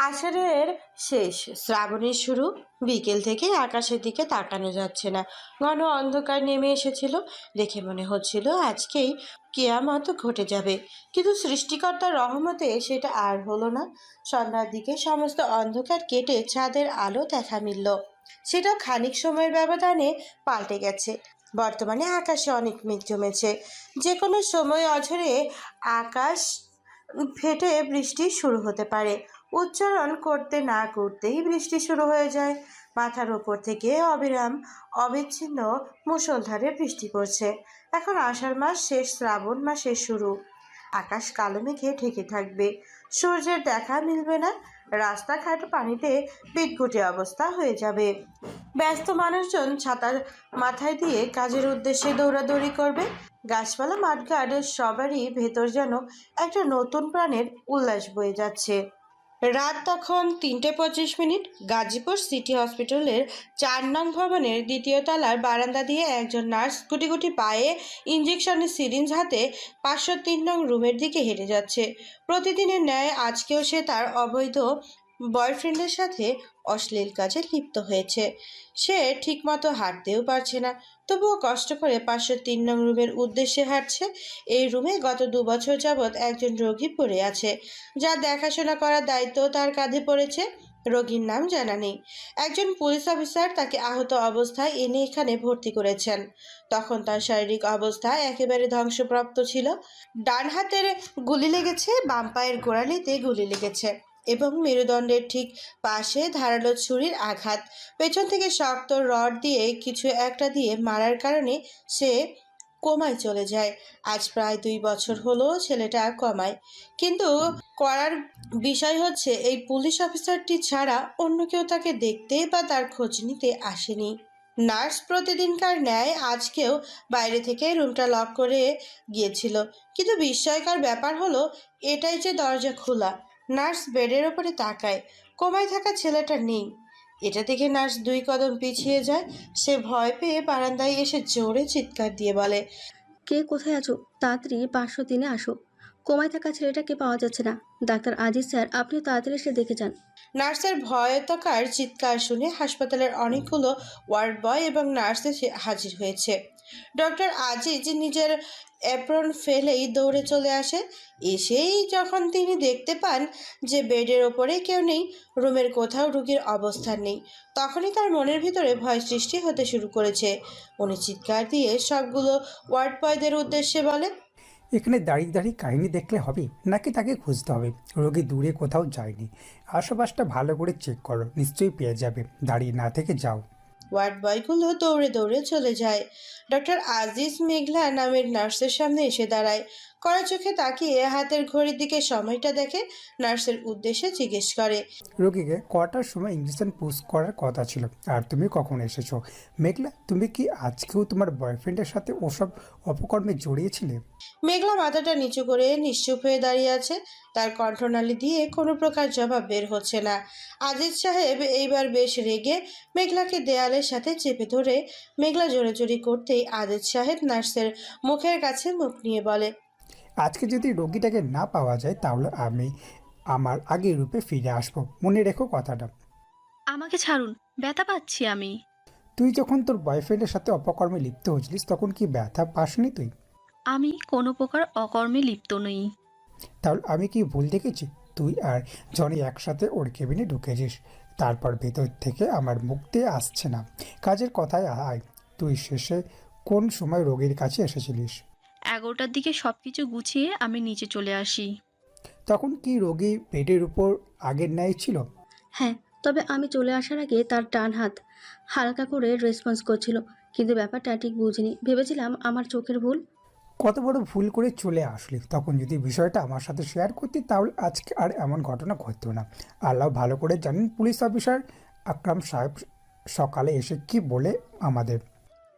আষাঢ়ের শেষ, শ্রাবণের শুরু। বিকেল থেকে আকাশের দিকে তাকানো যাচ্ছে না। ঘন অন্ধকার নেমে এসেছিল। দেখে মনে হচ্ছিল আজকেই কেয়ামত ঘটে যাবে, কিন্তু সৃষ্টিকর্তার রহমতে সেটা আর হলো না। সন্ধ্যার দিকে সমস্ত অন্ধকার কেটে চাঁদের আলো দেখা মিলল। সেটাও খানিক সময়ের ব্যবধানে পাল্টে গেছে। বর্তমানে আকাশে অনেক মেঘ জমেছে। যে কোনো সময় অঝরে আকাশ ফেটে বৃষ্টি শুরু হতে পারে। উচ্চারণ করতে না করতেই বৃষ্টি শুরু হয়ে যায়। মাথার ওপর থেকে অবিরাম অবিচ্ছিন্ন মুষলধারে বৃষ্টি পড়ছে। এখন আষাঢ় মাস শেষ, শ্রাবণ মাসের শুরু। আকাশ কালো মেঘে ঢেকে থাকবে। সূর্যের দেখা মিলবে না। রাস্তাঘাট পানিতে বিদঘুটে অবস্থা হয়ে যাবে। ব্যস্ত মানুষজন ছাতা মাথায় দিয়ে কাজের উদ্দেশ্যে দৌড়াদৌড়ি করবে। গাছপালা, মাঠঘাট সবারই ভেতর যেন একটা নতুন প্রাণের উল্লাস বয়ে যাচ্ছে। রাত তখন 3:25। গাজীপুর সিটি হসপিটালের 4 নং ভবনের 2য় তলার বারান্দা দিয়ে একজন নার্স গুটি গুটি পায়ে ইঞ্জেকশনের সিরিঞ্জ হাতে 503 নং রুমের দিকে হেঁটে যাচ্ছে। প্রতিদিনের ন্যায় আজকেও সে তার অবৈধ বয়ফ্রেন্ডের সাথে অশ্লীল কাজে লিপ্ত হয়েছে। সে ঠিকমতো হাঁটতেও পারছে না, তবুও কষ্ট করে 503 নং রুমের উদ্দেশ্যে হাঁটছে। এই রুমে গত 2 বছর যাবৎ একজন রোগী পড়ে আছে, যা দেখাশোনা করার দায়িত্ব তার কাঁধে পড়েছে। রোগীর নাম জানা নেই। একজন পুলিশ অফিসার তাকে আহত অবস্থায় এনে এখানে ভর্তি করেছেন। তখন তার শারীরিক অবস্থা একেবারে ধ্বংসপ্রাপ্ত ছিল। ডান হাতের গুলি লেগেছে, বাম পায়ের গোড়ালিতে গুলি লেগেছে এবং মেরুদণ্ডের ঠিক পাশে ধারালো ছুরির আঘাত। পেছন থেকে শক্ত রড দিয়ে কিছু একটা দিয়ে মারার কারণে সে কোমায় চলে যায়। আজ প্রায় 2 বছর হলো ছেলেটা কমায়। কিন্তু করার বিষয় হচ্ছে, এই পুলিশ অফিসারটি ছাড়া অন্য কেউ তাকে দেখতে বা তার খোঁজ নিতে আসেনি। নার্স প্রতিদিনকার ন্যায় আজকেও বাইরে থেকে রুমটা লক করে গিয়েছিল, কিন্তু বিস্ময়কর ব্যাপার হলো এটাই যে দরজা খোলা। নার্স বেডের ওপরে তাকায়। কোমায় থাকা ছেলেটা নেই। এটা দেখে নার্স 2 কদম পিছিয়ে যায়। সে ভয় পেয়ে বারান্দায় এসে জোরে চিৎকার দিয়ে বলে, কে কোথায় আছো? তাড়াতাড়ি 503-এ আসো। কোমায় থাকা ছেলেটাকে পাওয়া যাচ্ছে না। ডাক্তার আজিজ স্যার, আপনিও তাড়াতাড়ি এসে দেখে যান। নার্সের ভয়তকার চিৎকার শুনে হাসপাতালের অনেকগুলো ওয়ার্ড বয় এবং নার্স এসে হাজির হয়েছে। ডক্টর আজিজ নিজের অ্যাপ্রন ফেলেই দৌড়ে চলে আসে। এসেই যখন তিনি দেখতে পান যে বেডের ওপরে কেউ নেই, রুমের কোথাও রোগীর অবস্থান নেই, তখনই তার মনের ভিতরে ভয় সৃষ্টি হতে শুরু করেছে। উনি চিৎকার দিয়ে সবগুলো ওয়ার্ড বয়দের উদ্দেশ্যে বলে, এখানে দাঁড়িয়ে দাঁড়িয়ে কাহিনী দেখলে হবে নাকি তাকে খুঁজতে হবে? রোগী দূরে কোথাও যায়নি। আশেপাশটা ভালো করে চেক করো, নিশ্চয়ই পেয়ে যাবে। দাঁড়িয়ে না থেকে যাও। ওয়ার্ড বয়গুলো দৌড়ে দৌড়ে চলে যায়। ডক্টর আজিজ মেঘলা নামের নার্সের সামনে এসে দাঁড়ায়। কড়া চোখে তাকিয়ে হাতের ঘড়ির দিকে সময়টা দেখে নার্সের উদ্দেশ্যে জিজ্ঞেস করে, রোগীকে কটার সময় ইঞ্জেকশন পুশ করার কথা ছিল, আর তুমি কখন এসেছো? মেঘলা, তুমি কি আজকেও তোমার বয়ফ্রেন্ডের সাথে ওসব অপকর্মে জড়িয়েছিলে? মেঘলা মাথাটা নিচু করে নিশ্চুপ হয়ে দাঁড়িয়ে আছে। তার কণ্ঠনালী দিয়ে কোনো প্রকার জবাব বের হচ্ছে না। আজিজ সাহেব এইবার বেশ রেগে মেঘলাকে দেয়ালের সাথে চেপে ধরে মেঘলা জোরাজুরি করতেই আজিজ সাহেব নার্সের মুখের কাছে মুখ নিয়ে বলে, আজকে যদি রোগীটাকে না পাওয়া যায় তাহলে আমি আমার আগের রূপে ফিরে আসবো, মনে রেখো কথাটা। আমাকে ছাড়ুন, ব্যথা পাচ্ছি আমি। তুই যখন তোর বয়ফ্রেন্ডের সাথে অপকর্মে লিপ্ত হয়েছিলিস তখন কি ব্যথা পাসনি তুই? আমি কোনো প্রকার অকর্মে লিপ্ত নই। তাহলে আমি কি ভুল দেখেছি? তুই আর জনি একসাথে ওর কেবিনে ঢুকেছিস, তারপর ভেতর থেকে আমার মুখ দিয়ে আসছে না। কাজের কথায় আয়, তুই শেষে কোন সময় রোগীর কাছে এসেছিলিস? 11টার দিকে সব কিছু গুছিয়ে আমি নিচে চলে আসি। তখন কি রোগী বেডের উপর আগের ন্যায় ছিল? হ্যাঁ, তবে আমি চলে আসার আগে তার ডান হাত হালকা করে রেসপন্স করছিল, কিন্তু ব্যাপারটা ঠিক বুঝিনি। ভেবেছিলাম আমার চোখের ভুল। কত বড় ভুল করে চলে আসলি! তখন যদি বিষয়টা আমার সাথে শেয়ার করতি তাহলে আজকে আর এমন ঘটনা ঘটতো না। আল্লাহ ভালো করে জানেন পুলিশ অফিসার আকরাম সাহেব সকালে এসে কি বলে আমাদের।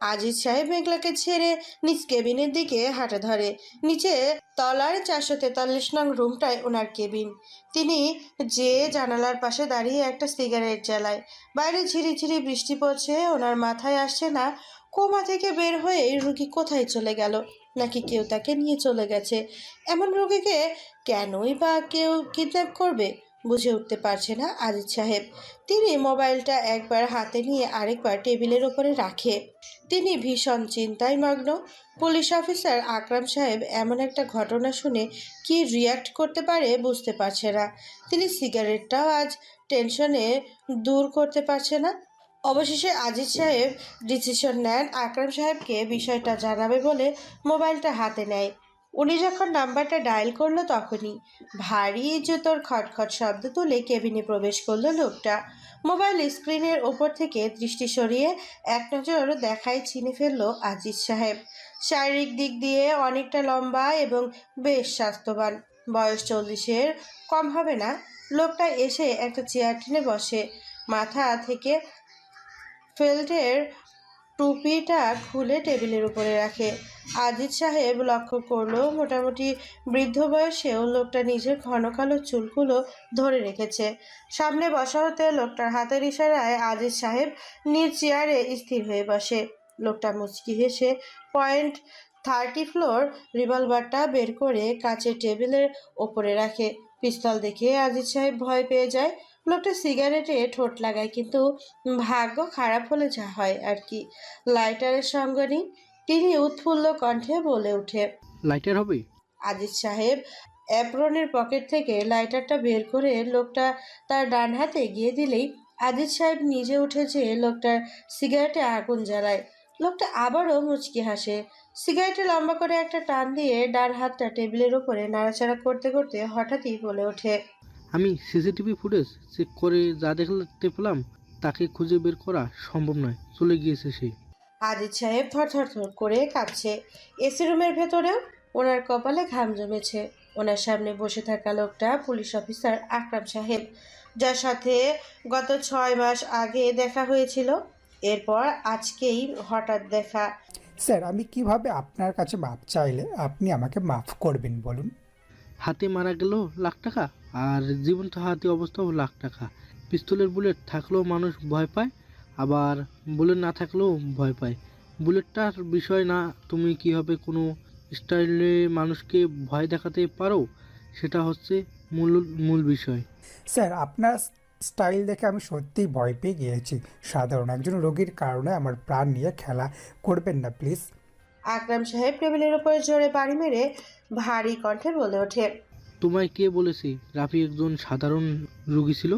আজিজ সাহেব মেঘলাকে ছেড়ে নিজ কেবিনের দিকে হাঁটা ধরে। নিচে তলার 443 নং রুমটায় ওনার কেবিন। তিনি যে জানালার পাশে দাঁড়িয়ে একটা সিগারেট জ্বালায়। বাইরে ঝিরিঝিরি বৃষ্টি পড়ছে। ওনার মাথায় আসছে না কোমা থেকে বের হয়ে রুগী কোথায় চলে গেল, নাকি কেউ তাকে নিয়ে চলে গেছে। এমন রোগীকে কেনই বা কেউ কিডন্যাপ করবে? বুঝে উঠতে পারছে না আজিজ সাহেব। তিনি মোবাইলটা একবার হাতে নিয়ে আরেকবার টেবিলের ওপরে রাখে। তিনি ভীষণ চিন্তায় মগ্ন। পুলিশ অফিসার আকরাম সাহেব এমন একটা ঘটনা শুনে কি রিয়াক্ট করতে পারে বুঝতে পারছে না। তিনি সিগারেটটাও আজ টেনশনে দূর করতে পারছে না। অবশেষে আজিজ সাহেব ডিসিশন নেন আকরাম সাহেবকে বিষয়টা জানাবে বলে মোবাইলটা হাতে নেয়। উনি যখন নাম্বারটা ডায়াল করলো তখনই ভারী জুতোর খটখট শব্দ তুলে কেবিনে প্রবেশ করলো লোকটা। মোবাইল স্ক্রিনের ওপর থেকে দৃষ্টি সরিয়ে এক নজর দেখায় চিনে ফেললো আজিজ সাহেব। শারীরিক দিক দিয়ে অনেকটা লম্বা এবং বেশ স্বাস্থ্যবান, বয়স 40-এর কম হবে না। লোকটা এসে একটা চেয়ার টেনে বসে, মাথা থেকে ফেল্টের টুপিটা খুলে টেবিলের উপরে রাখে। আজিজ সাহেব লক্ষ্য করলো মোটামুটি বৃদ্ধ বয়সেও লোকটা নিজের ঘন কালো চুলগুলো ধরে রেখেছে। সামনে বসা হতে লোকটার হাতের ইশারায় আজিজ সাহেব নিজ চেয়ারে স্থির হয়ে বসে। লোকটা মুচকি হেসে .30 রিভলভারটা বের করে কাচের টেবিলের ওপরে রাখে। পিস্তল দেখে আজিজ সাহেব ভয় পেয়ে যায়। লোকটা সিগারেটে ঠোঁট লাগায়, কিন্তু ভাগ্য খারাপ হলে যা হয় আর কি, লাইটারের সঙ্গ নেই। তিনি উৎফুল্ল কণ্ঠে বলে ওঠে, লাইটার হবে? আজিজ সাহেব অ্যাপ্রনের পকেট থেকে লাইটারটা বের করে লোকটা তার ডান হাতে এগিয়ে দিলেই আজিজ সাহেব নিজে উঠে যেয়ে লোকটার সিগারেটে আগুন জ্বালায়। লোকটা আবারও মুচকি হাসে। সিগারেটে লম্বা করে একটা টান দিয়ে ডান হাতটা টেবিলের উপরে নাড়াচাড়া করতে করতে হঠাৎই বলে ওঠে, আমি সিসিটিভি ফুটেজ চেক করে যা দেখতে পেলাম তাকে খুঁজে বের করা সম্ভব নয়, চলে গিয়েছে সে। আজিজ সাহেব থরথর করে কাঁপছে। এসি রুমের ভেতরেও ওনার কপালে ঘাম জমেছে। ওনার সামনে বসে থাকা লোকটা পুলিশ অফিসার আকরাম সাহেব, যার সাথে গত 6 মাস আগে দেখা হয়েছিল। এরপর আজকেই হঠাৎ দেখা। স্যার, আমি কিভাবে আপনার কাছে মাপ চাইলে আপনি আমাকে মাফ করবেন বলুন? হাতে মারা গেল লাখ টাকা, আর জীবন্ত হাতে অবস্থাও লাখ টাকা। পিস্তলের বুলেট থাকলেও মানুষ ভয় পায়, আবার বুলেট না থাকলেও ভয় পায়। বুলেটটার বিষয় না, তুমি কীভাবে কোনো স্টাইলে মানুষকে ভয় দেখাতে পারো সেটা হচ্ছে মূল মূল বিষয়। স্যার, আপনার স্টাইল দেখে আমি সত্যিই ভয় পেয়ে গিয়েছি। সাধারণ একজন রোগীর কারণে আমার প্রাণ নিয়ে খেলা করবেন না প্লিজ। আকরাম সাহেব টেবিলের উপর জোরে বাড়ি মেরে ভারী কণ্ঠে বলে ওঠে, তোমায় কে বলেছে রাফি একজন সাধারণ রোগী ছিল?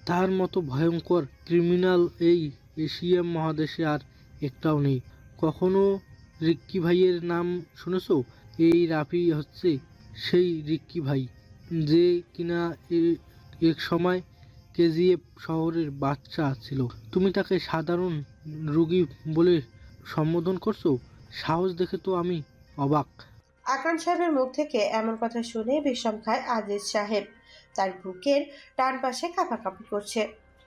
তার মতো ভয়ঙ্কর ক্রিমিনাল এই এশিয়া মহাদেশে আর একটাও নেই। কখনো রিক্কি ভাইয়ের নাম শুনেছো? এই রাফি হচ্ছে সেই রিক্কি ভাই, যে কিনা এক সময় কেজিএফ শহরের বাচ্চা ছিল। তুমি তাকে সাধারণ রোগী বলে সম্বোধন করছো? সাহস দেখে তো আমি অবাক। আকরাম সাহেবের মুখ থেকে এমন কথা শুনে বিষম খায় আজিজ সাহেব। তার বুকের ডান পাশে কাঁপাকাঁপি করছে।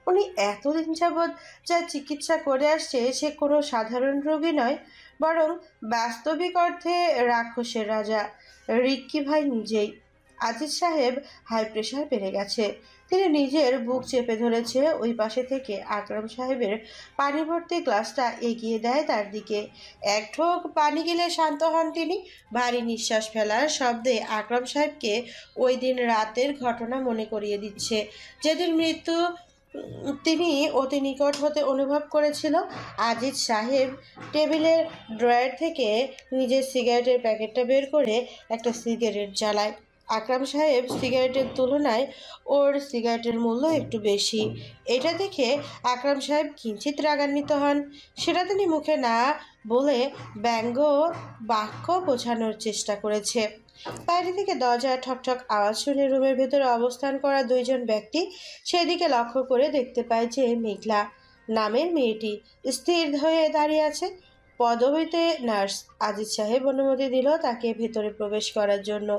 উনি এতদিন যাবৎ যা চিকিৎসা করে আসছে সে কোনো সাধারণ রোগী নয়, বরং বাস্তবিক অর্থে রাক্ষসের রাজা রিক্কি ভাই নিজেই। আজিজ সাহেব হাই প্রেশার বেড়ে গেছে। তিনি নিজের বুক চেপে ধরেছে। ওই পাশে থেকে আকরাম সাহেবের পানি ভর্তি গ্লাসটা এগিয়ে দেয় তার দিকে। এক ঢোক পানি গেলে শান্ত হন তিনি। ভারী নিঃশ্বাস ফেলার শব্দে আকরাম সাহেবকে ওই দিন রাতের ঘটনা মনে করিয়ে দিচ্ছে, যেদিন মৃত্যু তিনি অতি নিকট হতে অনুভব করেছিল। আজিজ সাহেব টেবিলের ড্রয়ার থেকে নিজের সিগারেটের প্যাকেটটা বের করে একটা সিগারেট জ্বালায়। আকরাম সাহেব সিগারেটের তুলনায় ওর সিগারেটের মূল্য একটু বেশি। এটা দেখে আকরাম সাহেব কিঞ্চিত রাগান্বিত হন। সেটা তিনি মুখে না বলে ব্যঙ্গ বাক্য বোঝানোর চেষ্টা করেছে। বাইরে থেকে দরজায় ঠকঠক আওয়াজ শুনে রুমের ভেতরে অবস্থান করা 2জন ব্যক্তি সেদিকে লক্ষ্য করে দেখতে পায় যে মেঘলা নামের মেয়েটি স্থির হয়ে দাঁড়িয়ে আছে। পদবীতে নার্স। আজিজ সাহেব অনুমতি দিল তাকে ভেতরে প্রবেশ করার জন্য।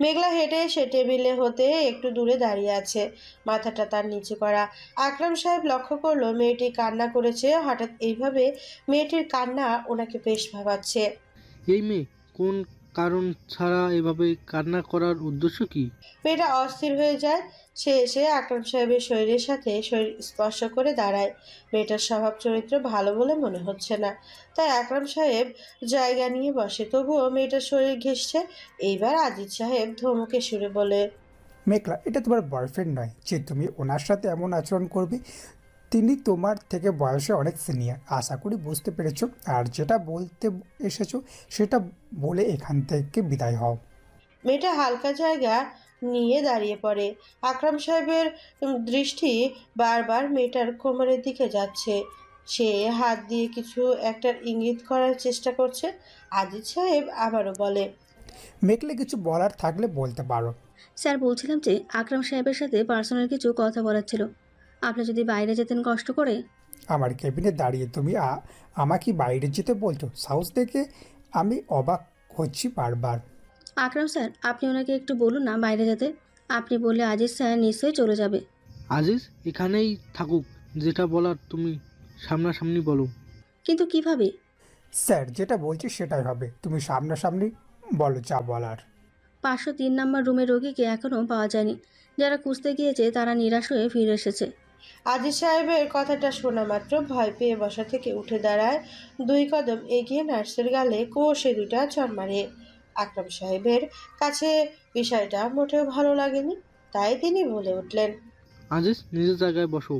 মেঘলা হেঁটে সে টেবিলে হতে একটু দূরে দাঁড়িয়ে আছে, মাথাটা তার নিচু করা। আকরাম সাহেব লক্ষ্য করলো মেয়েটি কান্না করেছে। হঠাৎ এইভাবে মেয়েটির কান্না ওনাকে বেশ ভাবাচ্ছে। এই মেয়ে কোন কারণ ছাড়া এভাবে কান্না করার উদ্দেশ্য কি? মেয়েটা অস্থির হয়ে যায়। সে এসে আকরাম সাহেবের শরীরের সাথে শরীর স্পর্শ করে দাঁড়ায়। মেয়েটার স্বভাব চরিত্র ভালো বলে মনে হচ্ছে না, তাই আকরাম সাহেব জায়গা নিয়ে বসে। তবুও মেয়েটার শরীর ঘেঁষছে। এইবার আজিজ সাহেব ধমকে সুরে বলে, মেঘলা, এটা তোমার বয়ফ্রেন্ড নয় যে তুমি ওনার সাথে এমন আচরণ করবে। তিনি তোমার থেকে বয়সে অনেক সিনিয়র, আশা করি বুঝতে পেরেছো। আর যেটা বলতে এসেছো সেটা বলে এখান থেকে বিদায় হও। মেয়েটা হালকা জায়গা নিয়ে দাঁড়িয়ে পড়ে। আকরাম সাহেবের দৃষ্টি বারবার মেয়েটার কোমরের দিকে যাচ্ছে। সে হাত দিয়ে কিছু একটা ইঙ্গিত করার চেষ্টা করছে। আজিজ সাহেব আবারও বলে, মেঘলা, কিছু বলার থাকলে বলতে পারো। স্যার, বলছিলাম যে আকরাম সাহেবের সাথে পার্সোনাল কিছু কথা বলার ছিল। আপনি যদি বাইরে যেতেন কষ্ট করে। আমার কেবিনে দাঁড়িয়ে তুমি আমাকে বাইরে যেতে বলছো? সাহস দেখে আমি অবাক হচ্ছি বারবার। আকরাম স্যার, আপনি ওনাকে একটু বলুন না বাইরে যেতে। আপনি বললে আজিজ স্যার নিশ্চয়ই চলে যাবে। আজিজ এখানেই থাকুক, যেটা বলার তুমি সামনাসামনি বলো। কিন্তু কিভাবে? স্যার যেটা বলছি সেটাই হবে, তুমি সামনাসামনি বলো যা বলার। 503 নম্বর রুমের রোগীকে এখনও পাওয়া যায়নি। যারা খুঁজতে গিয়েছে তারা নিরাশ হয়ে ফিরে এসেছে। আজিজ সাহেবের কথাটা শোনা মাত্র ভয় পেয়ে বসা থেকে উঠে দাঁড়ায়। 2 কদম এগিয়ে নার্সের গালে কষে 2টা চড় মারে। আকরাম সাহেবের কাছে বিষয়টা মোটেও ভালো লাগেনি, তাই তিনি বলে উঠলেন, আজিজ নিজের জায়গায় বসো,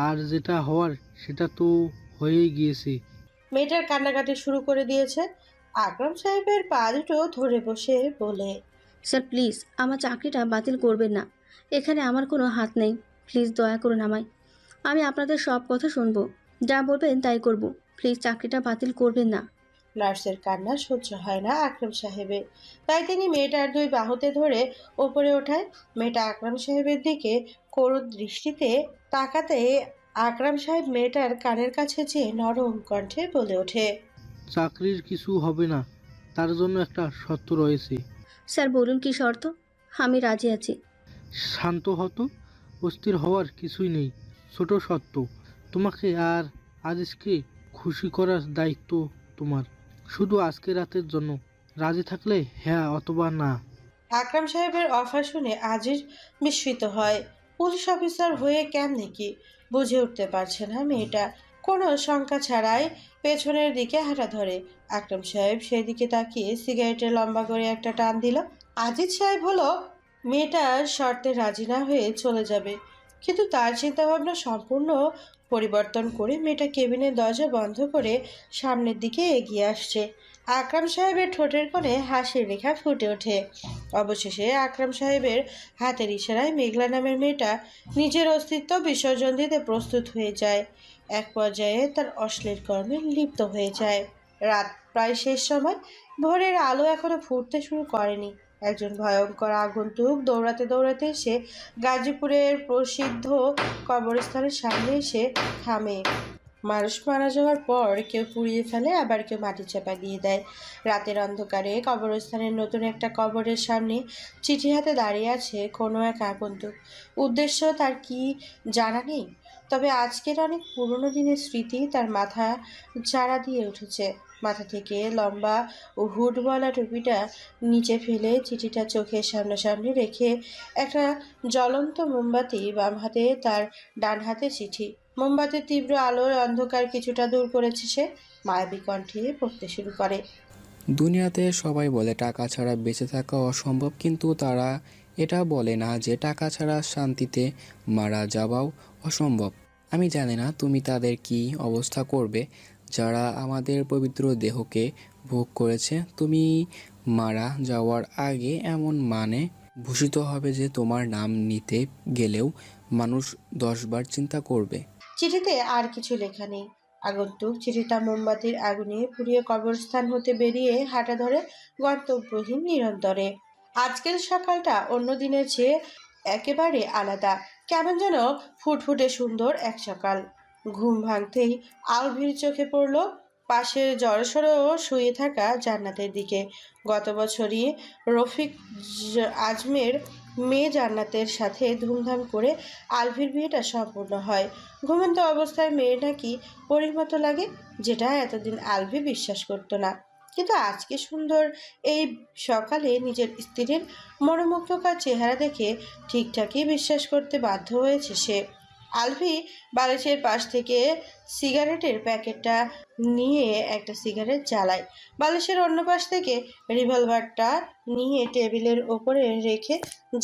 আর যেটা হওয়ার সেটা তো হয়েই গিয়েছে। মেয়েটার কান্নাকাটি শুরু করে দিয়েছে। আকরাম সাহেবের পা দুটো ধরে বসে বলে, স্যার প্লিজ, আমার চাকরিটা বাতিল করবেন না। এখানে আমার কোনো হাত নেই। প্লিজ দয়া করুন আমায়। আমি আপনাদের সব কথা শুনবো। যা বলবেন তাই করব। প্লিজ চাকরিটা বাতিল করবেন না। নার্সের কান্না সহ্য হয় না আকরাম সাহেবের, তাই তিনি মেয়েটার 2 বাহুতে ধরে ওপরে ওঠায়। মেয়েটা আকরাম সাহেবের দিকে করুণ দৃষ্টিতে তাকাতে আকরাম সাহেব মেয়েটার কানের কাছে যেয়ে নরম কণ্ঠে বলে ওঠে, চাকরির কিছু হবে না, তার জন্য একটা শর্ত রয়েছে। স্যার বলুন কি শর্ত? আমি রাজি আছি। শান্ত হতো, অস্থির হওয়ার কিছুই নেই। ছোট শর্ত, তোমাকে আর আজিজকে খুশি করার দায়িত্ব তোমার। শুধু আজকে রাতের জন্য। রাজি থাকলে হ্যাঁ অথবা না। আকরাম সাহেবের অফার শুনে আজিজ বিস্মিত হয়। পুলিশ অফিসার হয়ে কেমনে কি বুঝে উঠতে পারছে না মেয়েটা। কোনো শঙ্কা ছাড়াই পেছনের দিকে হাঁটা ধরে। আকরাম সাহেব সেদিকে তাকিয়ে সিগারেটের লম্বা করে একটা টান দিল। আজিজ সাহেব হলো মেয়েটার শর্তে রাজি না হয়ে চলে যাবে, কিন্তু তার চিন্তাভাবনা সম্পূর্ণ পরিবর্তন করে মেয়েটা কেবিনের দরজা বন্ধ করে সামনের দিকে এগিয়ে আসছে। আকরাম সাহেবের ঠোঁটের কোণে হাসির রেখা ফুটে ওঠে। অবশেষে আকরাম সাহেবের হাতের ইশারায় মেঘলা নামের মেয়েটা নিজের অস্তিত্ব বিসর্জন দিতে প্রস্তুত হয়ে যায়। এক পর্যায়ে তার অশ্লীল কর্মে লিপ্ত হয়ে যায়। রাত প্রায় শেষ সময়, ভোরের আলো এখনো ফুটতে শুরু করেনি। একজন ভয়ঙ্কর আগন্তুক দৌড়াতে দৌড়াতে এসে গাজীপুরের প্রসিদ্ধ কবরস্থানের সামনে এসে থামে। মানুষ মারা যাওয়ার পর কেউ পুড়িয়ে ফেলে, আবার কেউ মাটি চাপা দিয়ে দেয়। রাতের অন্ধকারে কবরস্থানের নতুন একটা কবরের সামনে চিঠি হাতে দাঁড়িয়ে আছে কোনো এক আগন্তুক। উদ্দেশ্য তার কি জানা নেই, তবে আজকের অনেক পুরনো দিনের স্মৃতি তার মাথা চাড়া দিয়ে উঠেছে। মাথা থেকে লম্বা ও হুডওয়ালা টুপিটা নিচে ফেলে চিঠিটা চোখের সামনাসামনি রেখে একটা জ্বলন্ত মোমবাতি বাম হাতে, তার ডান হাতে চিঠি। মোমবাতির তীব্র আলোর অন্ধকার কিছুটা দূর করেছে সে। মায়াবী কণ্ঠে পড়তে শুরু করে, দুনিয়াতে সবাই বলে টাকা ছাড়া বেঁচে থাকা অসম্ভব, কিন্তু তারা এটা বলে না যে টাকা ছাড়া শান্তিতে মারা যাওয়াও অসম্ভব। আমি জানি না তুমি তাদের কি অবস্থা করবে যারা আমাদের পবিত্র দেহকে ভোগ করেছে। তুমি মারা যাওয়ার আগে এমন মানে ভূষিত হবে যে তোমার নাম নিতে গেলেও মানুষ 10 বার চিন্তা করবে। চিঠিতে আর কিছু লেখা নেই। আগন্তুক চিঠিটা মোমবাতির আগুনে পুড়িয়ে কবরস্থান হতে বেরিয়ে হাঁটা ধরে গন্তব্যহীন নিরন্তরে। আজকের সকালটা অন্য দিনের চেয়ে একেবারে আলাদা, কেমন যেন ফুটফুটে সুন্দর এক সকাল। ঘুম ভাঙতেই আলভির চোখে পড়ল পাশের জড়সড় শুয়ে থাকা জান্নাতের দিকে। গত বছরই রফিক আজমের মেয়ে জান্নাতের সাথে ধুমধাম করে আলভির বিয়েটা সম্পূর্ণ হয়। ঘুমন্ত অবস্থায় মেয়ের নাকি পরীর মতো লাগে, যেটা এতদিন আলভি বিশ্বাস করতো না। কিন্তু আজকে সুন্দর এই সকালে নিজের স্ত্রীর মনোমুগ্ধকর চেহারা দেখে ঠিকঠাকই বিশ্বাস করতে বাধ্য হয়েছে সে। আলভি বালিশের পাশ থেকে সিগারেটের প্যাকেটটা নিয়ে একটা সিগারেট জ্বালায়। বালিশের অন্য পাশ থেকে রিভলভারটা নিয়ে টেবিলের ওপরে রেখে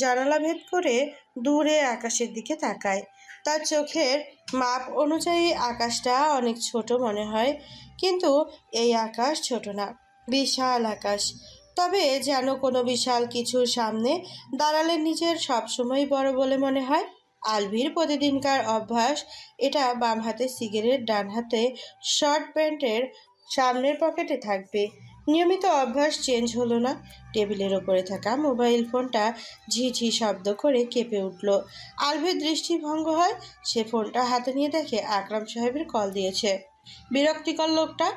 জানালা ভেদ করে দূরে আকাশের দিকে তাকায়। তার চোখের মাপ অনুযায়ী আকাশটা অনেক ছোট মনে হয়, কিন্তু এই আকাশ ছোট না, বিশাল আকাশ। তবে যেন কোনো বিশাল কিছুর সামনে দাঁড়ালে নিজের সবসময় বড় বলে মনে হয়। আলভির প্রতিদিনকার অভ্যাস এটা, বাম হাতে সিগারেট, ডান হাতে শর্ট প্যান্টের সামনের পকেটে থাকবে। নিয়মিত অভ্যাস চেঞ্জ হলো না। টেবিলের ওপরে থাকা মোবাইল ফোনটা ঝিঝি শব্দ করে কেঁপে উঠল। আলভির দৃষ্টিভঙ্গ হয়। সে ফোনটা হাতে নিয়ে দেখে আকরাম সাহেবের কল দিয়েছে। বিরক্তিকর লোকটা,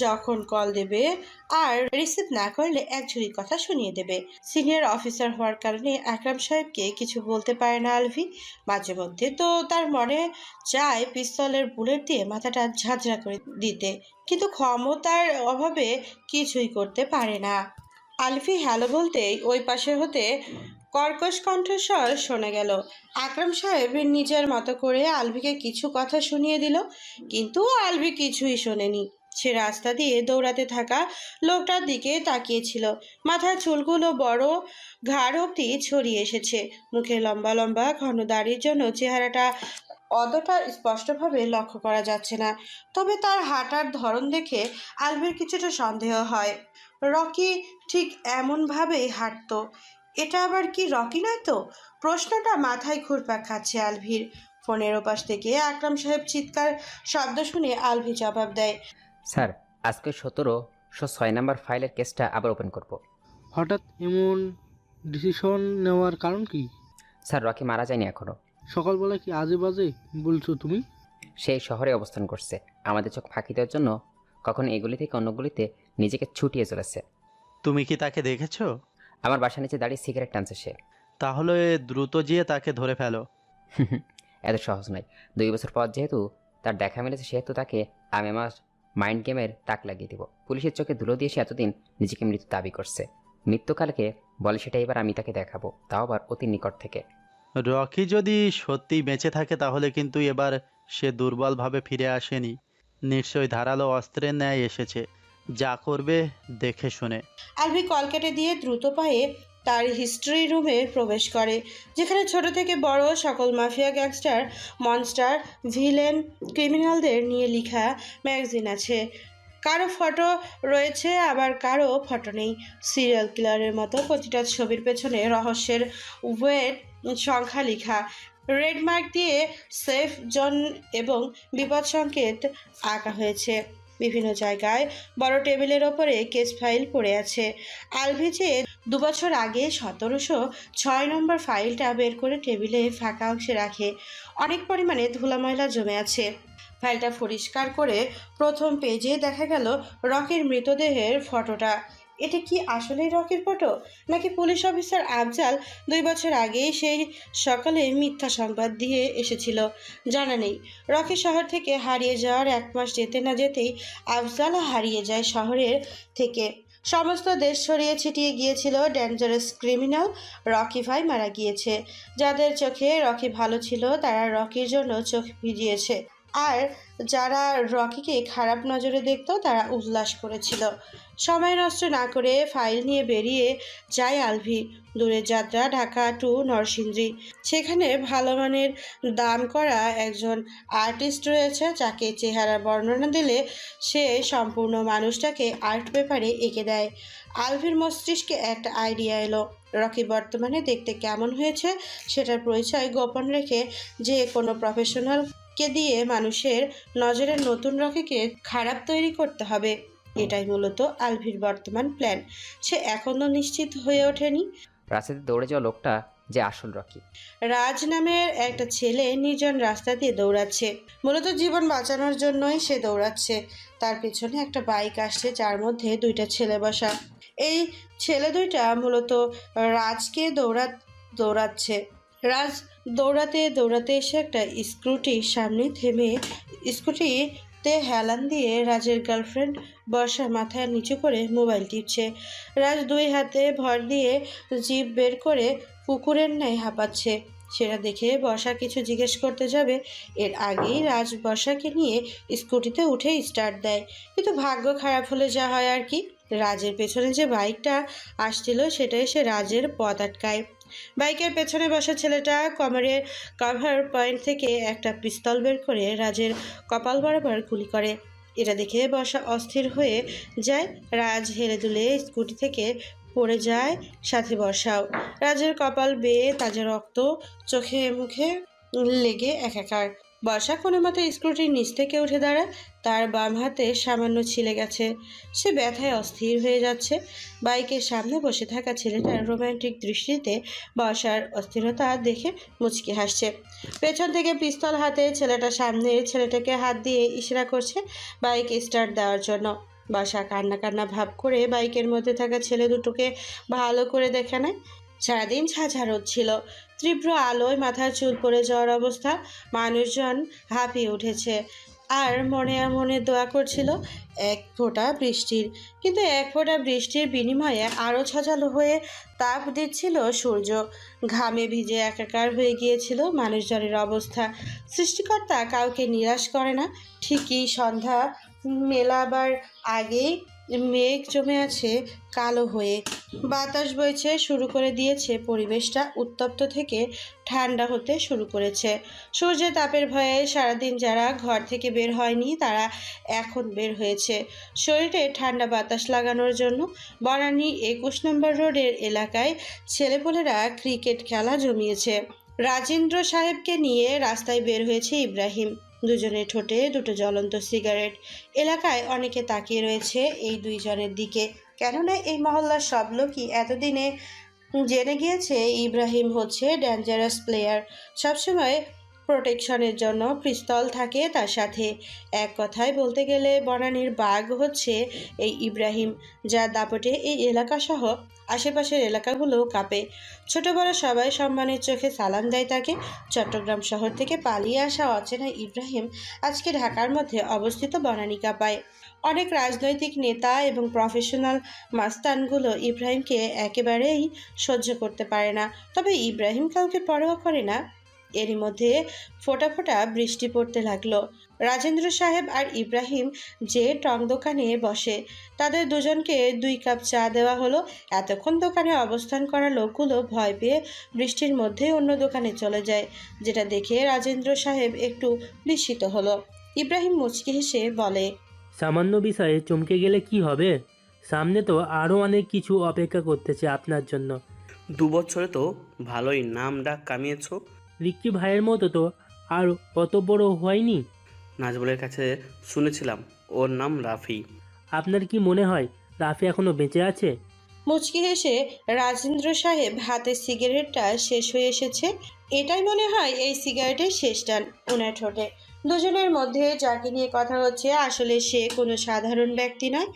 যখন কল দেবে আর রিসিভ না করলে একঝুড়ি কথা শুনিয়ে দেবে। সিনিয়র অফিসার হওয়ার কারণে আকরাম সাহেবকে কিছু বলতে পারে না আলভি। মাঝে মধ্যে তো তার মনে চায় পিস্তলের বুলেট দিয়ে মাথাটা ঝাঁঝরা করে দিতে, কিন্তু ক্ষমতার অভাবে কিছুই করতে পারে না। আলভি হ্যালো বলতেই ওই পাশে হতে কর্কশ কণ্ঠস্বর শোনা গেল। আকরাম সাহেব নিজের মতো করে আলভিকে কিছু কথা শুনিয়ে দিল, কিন্তু আলভি কিছুই শোনেনি। সে রাস্তা দিয়ে দৌড়াতে থাকা লোকটার দিকে তাকিয়েছিল। মাথার চুলগুলো বড় ঘাড় অবধি ছড়িয়ে এসেছে। মুখে লম্বা লম্বা ঘন দাড়ির জন্য চেহারাটা অতটা স্পষ্টভাবে লক্ষ্য করা যাচ্ছে না। তবে তার হাঁটার ধরন দেখে আলভির কিছুটা সন্দেহ হয়। রকি ঠিক এমনভাবেই হাঁটতো। এটা আবার কি রকি নয় তো? প্রশ্নটা মাথায় ঘুরপাক খাচ্ছে আলভির। ফোনের ওপাশ থেকে আকরাম সাহেব চিৎকার শব্দ শুনে আলভি জবাব দেয়। স্যার, আজকে 1706 নম্বর ফাইলের কেসটা আবার ওপেন করব। হঠাৎ এমন ডিসিশন নেওয়ার কারণ কি? স্যার, রকি মারা যায়নি এখনো। সকালবেলা কি আজে বাজে বলছো তুমি? সেই শহরে অবস্থান করছে। আমাদের চোখ ফাঁকি দেওয়ার জন্য কখনো এগুলি থেকে অন্যগুলিতে নিজেকে ছুটিয়ে চলেছে। তুমি কি তাকে দেখেছো? আমার বাসার নিচে দাঁড়িয়ে সিগারেট টানছে সে। তাহলে দ্রুত গিয়ে তাকে ধরে ফেলো। এত সহজ নয়। 2 বছর পর যেহেতু তার দেখা মিলেছে, সেহেতু তাকে আমি আমার মাইন্ড গেমের তাক লাগিয়ে দেব। পুলিশের চোখে ধুলো দিয়ে সে এতদিন নিজেকে মৃত্যু দাবি করছে। মৃত্যুকালকে বলে সেটা এবার আমি তাকে দেখাবো, তাও আবার অতি নিকট থেকে। রকি যদি সত্যিই বেঁচে থাকে তাহলে কিন্তু এবার সে দুর্বলভাবে ফিরে আসেনি। নিশ্চয়ই ধারালো অস্ত্রের ন্যায় এসেছে। যা করবে দেখে শুনে। আলভি কল কেটে দিয়ে দ্রুত পায়ে তার হিস্ট্রি রুমে প্রবেশ করে, যেখানে ছোট থেকে বড় সকল মাফিয়া, গ্যাংস্টার, মনস্টার, ভিলেন, ক্রিমিনালদের নিয়ে লেখা ম্যাগাজিন আছে। কারো ফটো রয়েছে, আবার কারো ফটো নেই। সিরিয়াল কিলারের মতো প্রতিটা ছবির পেছনে রহস্যের ওয়েট সংখ্যা লেখা, রেড মার্ক দিয়ে সেফ জোন এবং বিপদ সংকেত আঁকা হয়েছে। বিভিন্ন জায়গায় বড় টেবিলের ওপরে কেস ফাইল পড়ে আছে। আলভি যে 2 বছর আগে 1706 নম্বর ফাইলটা বের করে টেবিলে ফাঁকা অংশে রাখে। অনেক পরিমাণে ধুলা ময়লা জমে আছে। ফাইলটা পরিষ্কার করে প্রথম পেজে দেখা গেল রকির মৃতদেহের ফটোটা। এটা কি আসলেই রকির ফটো, নাকি পুলিশ অফিসার আফজাল 2 বছর আগেই সেই সকালে মিথ্যা সংবাদ দিয়ে এসেছিল? জানা নেই। রকি শহর থেকে হারিয়ে যাওয়ার 1 মাস যেতে না যেতেই আফজাল হারিয়ে যায় শহরের থেকে। সমস্ত দেশ ছড়িয়ে ছিটিয়ে গিয়েছিল ডেঞ্জারাস ক্রিমিনাল। রকি ভাই মারা গিয়েছে। যাদের চোখে রকি ভালো ছিল তারা রকির জন্য চোখ ভিজিয়েছে, আর যারা রকিকে খারাপ নজরে দেখত তারা উল্লাস করেছিল। সময় নষ্ট না করে ফাইল নিয়ে বেরিয়ে যায় আলভি। দূরের যাত্রা ঢাকা টু নরসিংদী। সেখানে ভালো মানের দাম করা একজন আর্টিস্ট রয়েছে, যাকে চেহারার বর্ণনা দিলে সে সম্পূর্ণ মানুষটাকে আর্ট পেপারে এঁকে দেয়। আলভির মস্তিষ্কে একটা আইডিয়া এলো। রকি বর্তমানে দেখতে কেমন হয়েছে সেটার পরিচয় গোপন রেখে যে কোনো প্রফেশনালকে দিয়ে মানুষের নজরে নতুন রকিকে খারাপ তৈরি করতে হবে। এটাই মূলত আলভির বর্তমান প্ল্যান। সে এখনো নিশ্চিত হয়ে ওঠেনি রাস্তাতে দৌড়ে যাওয়া লোকটা যে আসল রকি। রাজ নামের একটা ছেলে নির্জন রাস্তা দিয়ে দৌড়াচ্ছে। মূলত জীবন বাঁচানোর জন্যই সে দৌড়াচ্ছে। তার পেছনে একটা বাইক আসছে, যার মধ্যে 2টা ছেলে বসা। এই ছেলে 2টা মূলত রাজকে দৌড়াচ্ছে। রাজ দৌড়াতে দৌড়াতে এসে একটা স্কুটির সামনে থেমে স্কুটিতে হেলান দিয়ে রাজের গার্লফ্রেন্ড বর্ষা মাথায় নিচু করে মোবাইল টিপছে। রাজ 2 হাতে ভর দিয়ে জিভ বের করে কুকুরের ন্যায় হাঁপাচ্ছে। সেটা দেখে বর্ষা কিছু জিজ্ঞেস করতে যাবে এর আগেই রাজ বর্ষাকে নিয়ে স্কুটিতে উঠে স্টার্ট দেয়। কিন্তু ভাগ্য খারাপ হলে যা হয় আর কি, রাজের পেছনে যে বাইকটা আসছিল সেটা এসে রাজের পথ আটকায়। বাইকের পেছনে বসা ছেলেটা কোমরের কভার পয়েন্ট থেকে একটা পিস্তল বের করে রাজের কপাল বরাবর গুলি করে। এটা দেখে বর্ষা অস্থির হয়ে যায়। রাজ হেলে দুলে স্কুটি থেকে পড়ে যায়, সাথে বর্ষাও। রাজের কপাল বেয়ে তাজা রক্ত চোখে মুখে লেগে একাকার। বর্ষা কোনো মতে স্কুটির নিচ থেকে উঠে দাঁড়ায়। তার বাম হাতে সামান্য ছিলে গেছে, সে ব্যথায় অস্থির হয়ে যাচ্ছে। বাইকের সামনে বসে থাকা ছেলেটার রোমান্টিক দৃষ্টিতে বর্ষার অস্থিরতা দেখে মুচকি হাসছে। পেছন থেকে পিস্তল হাতে ছেলেটা সামনের ছেলেটাকে হাত দিয়ে ইশারা করছে বাইক স্টার্ট দেওয়ার জন্য। বর্ষা কান্না কান্না ভাব করে বাইকের মধ্যে থাকা ছেলে দুটোকে ভালো করে দেখে নেয়। সারাদিন ঝাঝা রোদ ছিল, তীব্র আলোয় মাথার চুল পড়ে যাওয়ার অবস্থা। মানুষজন হাঁপিয়ে উঠেছে আর মনে মনে দোয়া করছিল এক ফোঁটা বৃষ্টির। কিন্তু এক ফোঁটা বৃষ্টির বিনিময়ে আরও ঝাঁঝালো হয়ে তাপ দিচ্ছিল সূর্য। ঘামে ভিজে একাকার হয়ে গিয়েছিল মানুষজনের অবস্থা। সৃষ্টিকর্তা কাউকে নিরাশ করে না। ঠিকই সন্ধ্যা মেলাবার আগেই মেঘ জমে আছে কালো হয়ে, বাতাস বইছে শুরু করে দিয়েছে। পরিবেশটা উত্তপ্ত থেকে ঠান্ডা হতে শুরু করেছে। সূর্যের তাপের ভয়ে সারাদিন যারা ঘর থেকে বের হয়নি তারা এখন বের হয়েছে শরীরে ঠান্ডা বাতাস লাগানোর জন্য। বনানী 21 নম্বর রোডের এলাকায় ছেলেপুলেরা ক্রিকেট খেলা জমিয়েছে। রাজেন্দ্র সাহেবকে নিয়ে রাস্তায় বের হয়েছে ইব্রাহিম। দুজনের ঠোঁটে দুটো জ্বলন্ত সিগারেট। এলাকায় অনেকে তাকিয়ে রয়েছে এই দুইজনের দিকে, কেননা এই মহল্লার সব লোকই এতদিনে জেনে গিয়েছে ইব্রাহিম হচ্ছে ডেঞ্জারাস প্লেয়ার। সবসময় প্রোটেকশনের জন্য পিস্তল থাকে তার সাথে। এক কথায় বলতে গেলে বনানীর বাঘ হচ্ছে এই ইব্রাহিম, যার দাপটে এই এলাকাসহ আশেপাশের এলাকাগুলো কাঁপে। ছোট বড় সবাই সম্মানের চোখে সালাম দেয় তাকে। চট্টগ্রাম শহর থেকে পালিয়ে আসা অচেনা ইব্রাহিম আজকে ঢাকার মধ্যে অবস্থিত বনানী কাঁপায়। অনেক রাজনৈতিক নেতা এবং প্রফেশনাল মাস্তানগুলো ইব্রাহিমকে একেবারেই সহ্য করতে পারে না, তবে ইব্রাহিম কাউকে পরোয়া করে না। এরই মধ্যে ফোঁটা ফোঁটা বৃষ্টি পড়তে লাগলো। রাজেন্দ্র সাহেব আর ইব্রাহিম যে টং দোকানে বসে, তাদের দুজনকে 2 কাপ চা দেওয়া হলো। এতক্ষণ দোকানে অবস্থান করা লোকগুলো ভয় পেয়ে বৃষ্টির মধ্যে অন্য দোকানে চলে যায়, যেটা দেখে রাজেন্দ্র সাহেব একটু বিস্মিত হলো। ইব্রাহিম মুচকি হেসে বলে, সামান্য বিষয়ে চমকে গেলে কি হবে? সামনে তো আরও অনেক কিছু অপেক্ষা করতেছে আপনার জন্য। 2 বছরে তো ভালোই নাম ডাক কামিয়েছো। রিক্কি ভাইয়ের মতো তো আর অত বড় হয়নি। নাজবুলের কাছে শুনেছিলাম ওর নাম রাফি। আপনার কি মনে হয় রাফি এখনো বেঁচে আছে? মুচকি হেসে রাজেন্দ্র সাহেব হাতে সিগারেটটা শেষ হয়ে এসেছে, এটাই মনে হয় এই সিগারেটের শেষ টান ওনার ঠোঁটে। দুজনের মধ্যে যাকে নিয়ে কথা হচ্ছে আসলে সে কোনো সাধারণ ব্যক্তি নয়।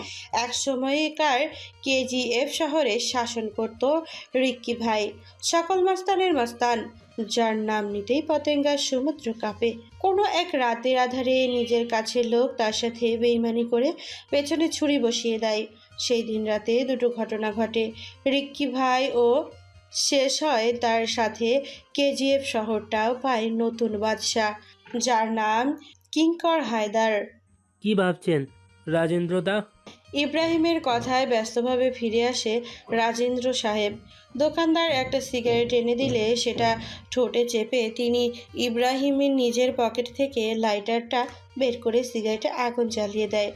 এক সময়কার কেজিএফ শহরে শাসন করত রিক্কি ভাই, সকল মস্তানের মস্তান, যার নাম নিতেই পতেঙ্গার সমুদ্র কাঁপে। কোনো এক রাতের আধারে নিজের কাছের লোক তার সাথে বেইমানি করে পেছনে ছুরি বসিয়ে দেয়। সেই দিন রাতে দুটো ঘটনা ঘটে। রিক্কি ভাই ও শেষ হয় তার সাথে কেজিএফ শহরটাও পায় নতুন বাদশা, যার নাম কিঙ্কর হায়দার। কি ভাবছেন রাজেন্দ্রদা? ইব্রাহিমের কথায় ব্যস্তভাবে ফিরে আসে রাজেন্দ্র সাহেব। দোকানদার একটা সিগারেট এনে দিলে সেটা ঠোঁটে চেপে তিনি ইব্রাহিমের নিজের পকেট থেকে লাইটারটা বের করে সিগারেটে আগুন জ্বালিয়ে দেয়।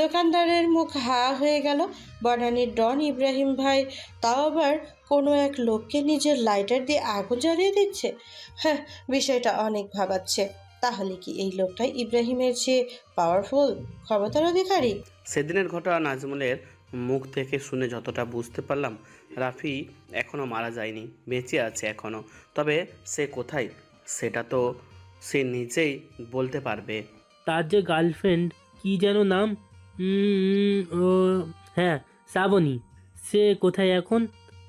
দোকানদারের মুখ হা হয়ে গেল। বনানীর ডন ইব্রাহিম ভাই তাও আবার কোনো এক লোককে নিজের লাইটার দিয়ে আগুন জ্বালিয়ে দিচ্ছে। হ্যাঁ, বিষয়টা অনেক ভাবাচ্ছে। তাহলে কি এই লোকটাই ইব্রাহিমের চেয়ে পাওয়ারফুল, ক্ষমতার অধিকারী? সেদিনের ঘটনা নাজমুলের মুখ থেকে শুনে যতটা বুঝতে পারলাম, রাফি এখনও মারা যায়নি, বেঁচে আছে এখনও। তবে সে কোথায় সেটা তো সে নিজেই বলতে পারবে। তার যে গার্লফ্রেন্ড, কি যেন নাম, ও হ্যাঁ, শ্রাবণী, সে কোথায় এখন?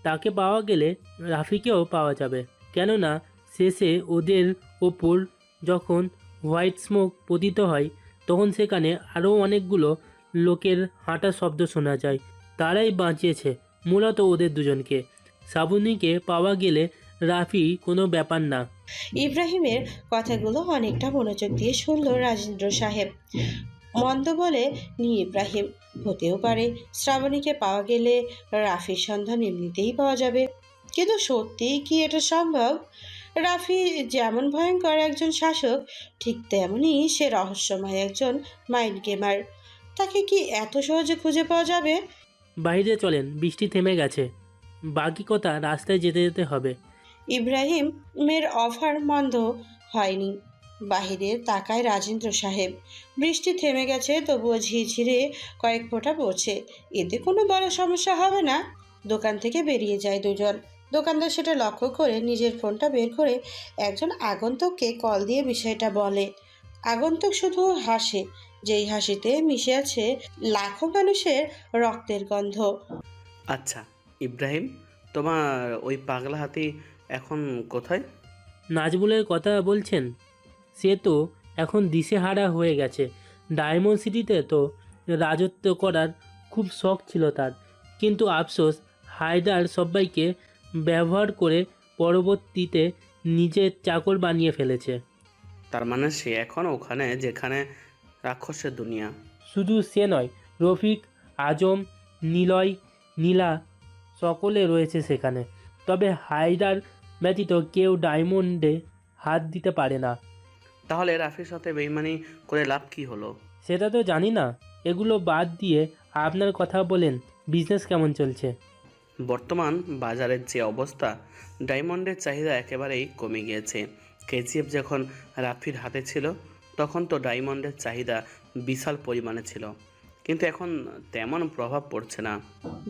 তাকে পাওয়া গেলে রাফিকেও পাওয়া যাবে। কেননা শেষে ওদের ওপর যখন হোয়াইট স্মোক পতিত হয় তখন সেখানে আরও অনেকগুলো লোকের হাঁটার শব্দ শোনা যায়। তারাই বাঁচিয়েছে মূলত ওদের দুজনকে। শ্রাবণীকে পাওয়া গেলে রাফি কোনো ব্যাপার না। ইব্রাহিমের কথাগুলো অনেকটা মনোযোগ দিয়ে শুনল রাজেন্দ্র সাহেব। মন্দ বলে নি ইব্রাহিম, হতেও পারে শ্রাবণীকে পাওয়া গেলে রাফির সন্ধান এমনিতেই পাওয়া যাবে, কিন্তু সত্যিই কি এটা সম্ভব? রাফি যেমন ভয়ঙ্কর একজন শাসক, ঠিক তেমনই সে রহস্যময় একজন মাইন্ড গেমার। তাকে কি এত সহজে খুঁজে পাওয়া যাবে? বাইরে চলেন, বৃষ্টি থেমে গেছে, বাকি কথা রাস্তায় যেতে যেতে হবে। ইব্রাহিমের অফার মন্দ হয়নি। বাহিরে তাকায় রাজেন্দ্র সাহেব। বৃষ্টি থেমে গেছে, তবুও ঝিরঝিরে কয়েক ফোঁটা পড়ছে। এতে কোনো বড় সমস্যা হবে না। দোকান থেকে বেরিয়ে যায় দুজন। দোকানদার সেটা লক্ষ্য করে নিজের ফোনটা বের করে একজন আগন্তুককে কল দিয়ে বিষয়টা বলে। আগন্তুক শুধু হাসে, যেই হাসিতে মিশে আছে লাখো মানুষের রক্তের গন্ধ। আচ্ছা ইব্রাহিম, তোমার ওই পাগলা হাতি এখন কোথায়? নাজমুলের কথা বলছেন? সে তো এখন দিশেহারা হয়ে গেছে। ডায়মন্ড সিটিতে তো রাজত্ব করার খুব শখ ছিল তার, কিন্তু আফসোস হায়দার সবাইকে ব্যবহার করে পরবর্তীতে নিজের চাকর বানিয়ে ফেলেছে। তার মানে সে এখন ওখানে যেখানে রাক্ষসের দুনিয়া। শুধু সে নয়, রফিক, আজম, নিলয়, নীলা সকলে রয়েছে সেখানে। তবে হায়দার ব্যতীত কেউ ডায়মন্ডে হাত দিতে পারে না। তাহলে রাফির সাথে বেইমানি করে লাভ কি হলো? সেটা তো জানি না। এগুলো বাদ দিয়ে আপনার কথা বলেন, বিজনেস কেমন চলছে? বর্তমান বাজারের যে অবস্থা, ডায়মন্ডের চাহিদা একেবারেই কমে গিয়েছে। কেজিএফ যখন রাফির হাতে ছিল তখন তো ডায়মন্ডের চাহিদা বিশাল পরিমাণে ছিল, কিন্তু এখন তেমন প্রভাব পড়ছে না।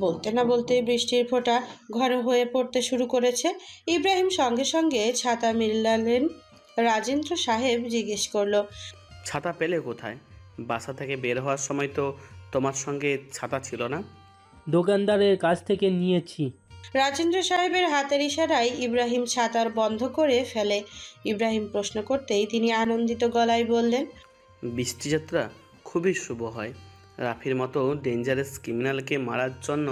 বলতে না বলতেই বৃষ্টির ফোঁটা ঘন হয়ে পড়তে শুরু করেছে। ইব্রাহিম সঙ্গে সঙ্গে ছাতা মিলালেন। রাজেন্দ্র সাহেব জিজ্ঞেস করলো, ছাতা পেলে কোথায়? বাসা থেকে বের হওয়ার সময় তো তোমার সঙ্গে ছাতা ছিল না। দোকানদারের কাছ থেকে নিয়েছি। রাজেন্দ্র সাহেবের হাতের ইশারায় ইব্রাহিম ছাতার বন্ধ করে ফেলে। ইব্রাহিম প্রশ্ন করতেই তিনি আনন্দিত গলায় বললেন, বৃষ্টিযাত্রা খুবই শুভ হয়। রাফির মতো ডেঞ্জারাস ক্রিমিনালকে মারার জন্য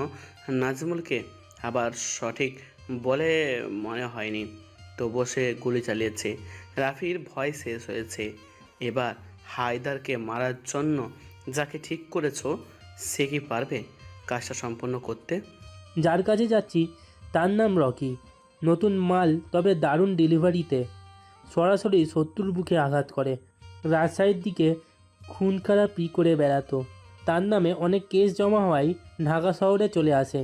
নাজমুলকে আবার সঠিক বলে মনে হয়নি, তবুও সে গুলি চালিয়েছে। রাফির ভয় শেষ হয়েছে। এবার হায়দারকে মারার জন্য যাকে ঠিক করেছো সে কি পারবে কাজটা সম্পন্ন করতে? যার কাছে যাচ্ছি তার নাম রকি। নতুন মাল, তবে দারুণ ডেলিভারিতে। সরাসরি শত্রুর বুকে আঘাত করে। রাজশাহীর দিকে খুন খারাপি করে বেড়াতো। তার নামে অনেক কেস জমা হওয়ায় ঢাকা শহরে চলে আসে।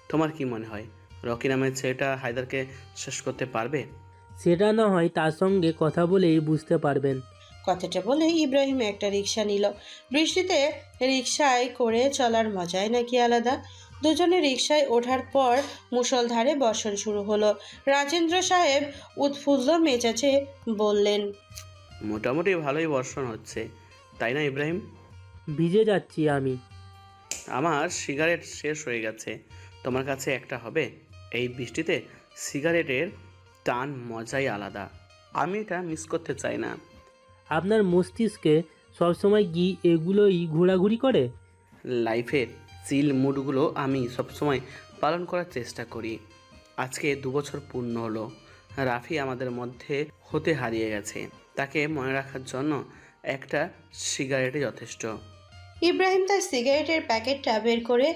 তোমার কি মনে হয় রকি নামের ছেলেটা হায়দারকে শেষ করতে পারবে? সেটা না হয় তার সঙ্গে কথা বলেই বুঝতে পারবেন। কথাটা বলে ইব্রাহিম একটা রিক্সা নিল। বৃষ্টিতে রিক্সায় করে চলার মজাই নাকি আলাদা। দুজনে রিক্সায় ওঠার পর মুষলধারে বর্ষণ শুরু হলো। রাজেন্দ্র সাহেব উৎফুল্ল মেজাজে বললেন, মোটামুটি ভালোই বর্ষণ হচ্ছে, তাই না ইব্রাহিম? ভিজে যাচ্ছি আমি। আমার সিগারেট শেষ হয়ে গেছে, তোমার কাছে একটা হবে? এই বৃষ্টিতে সিগারেটের টান মজাই আলাদা, আমি এটা মিস করতে চাই না। আপনার মস্তিষ্কে সবসময় কি এগুলোই ঘোরাঘুরি করে? লাইফের চিল মুডগুলো আমি সবসময় পালন করার চেষ্টা করি। আজকে 2 বছর পূর্ণ হলো রাফি আমাদের মধ্যে হতে হারিয়ে গেছে। তাকে মনে রাখার জন্য একটা সিগারেটই যথেষ্ট। ইব্রাহিম তার সিগারেটের প্যাকেটটা বের করে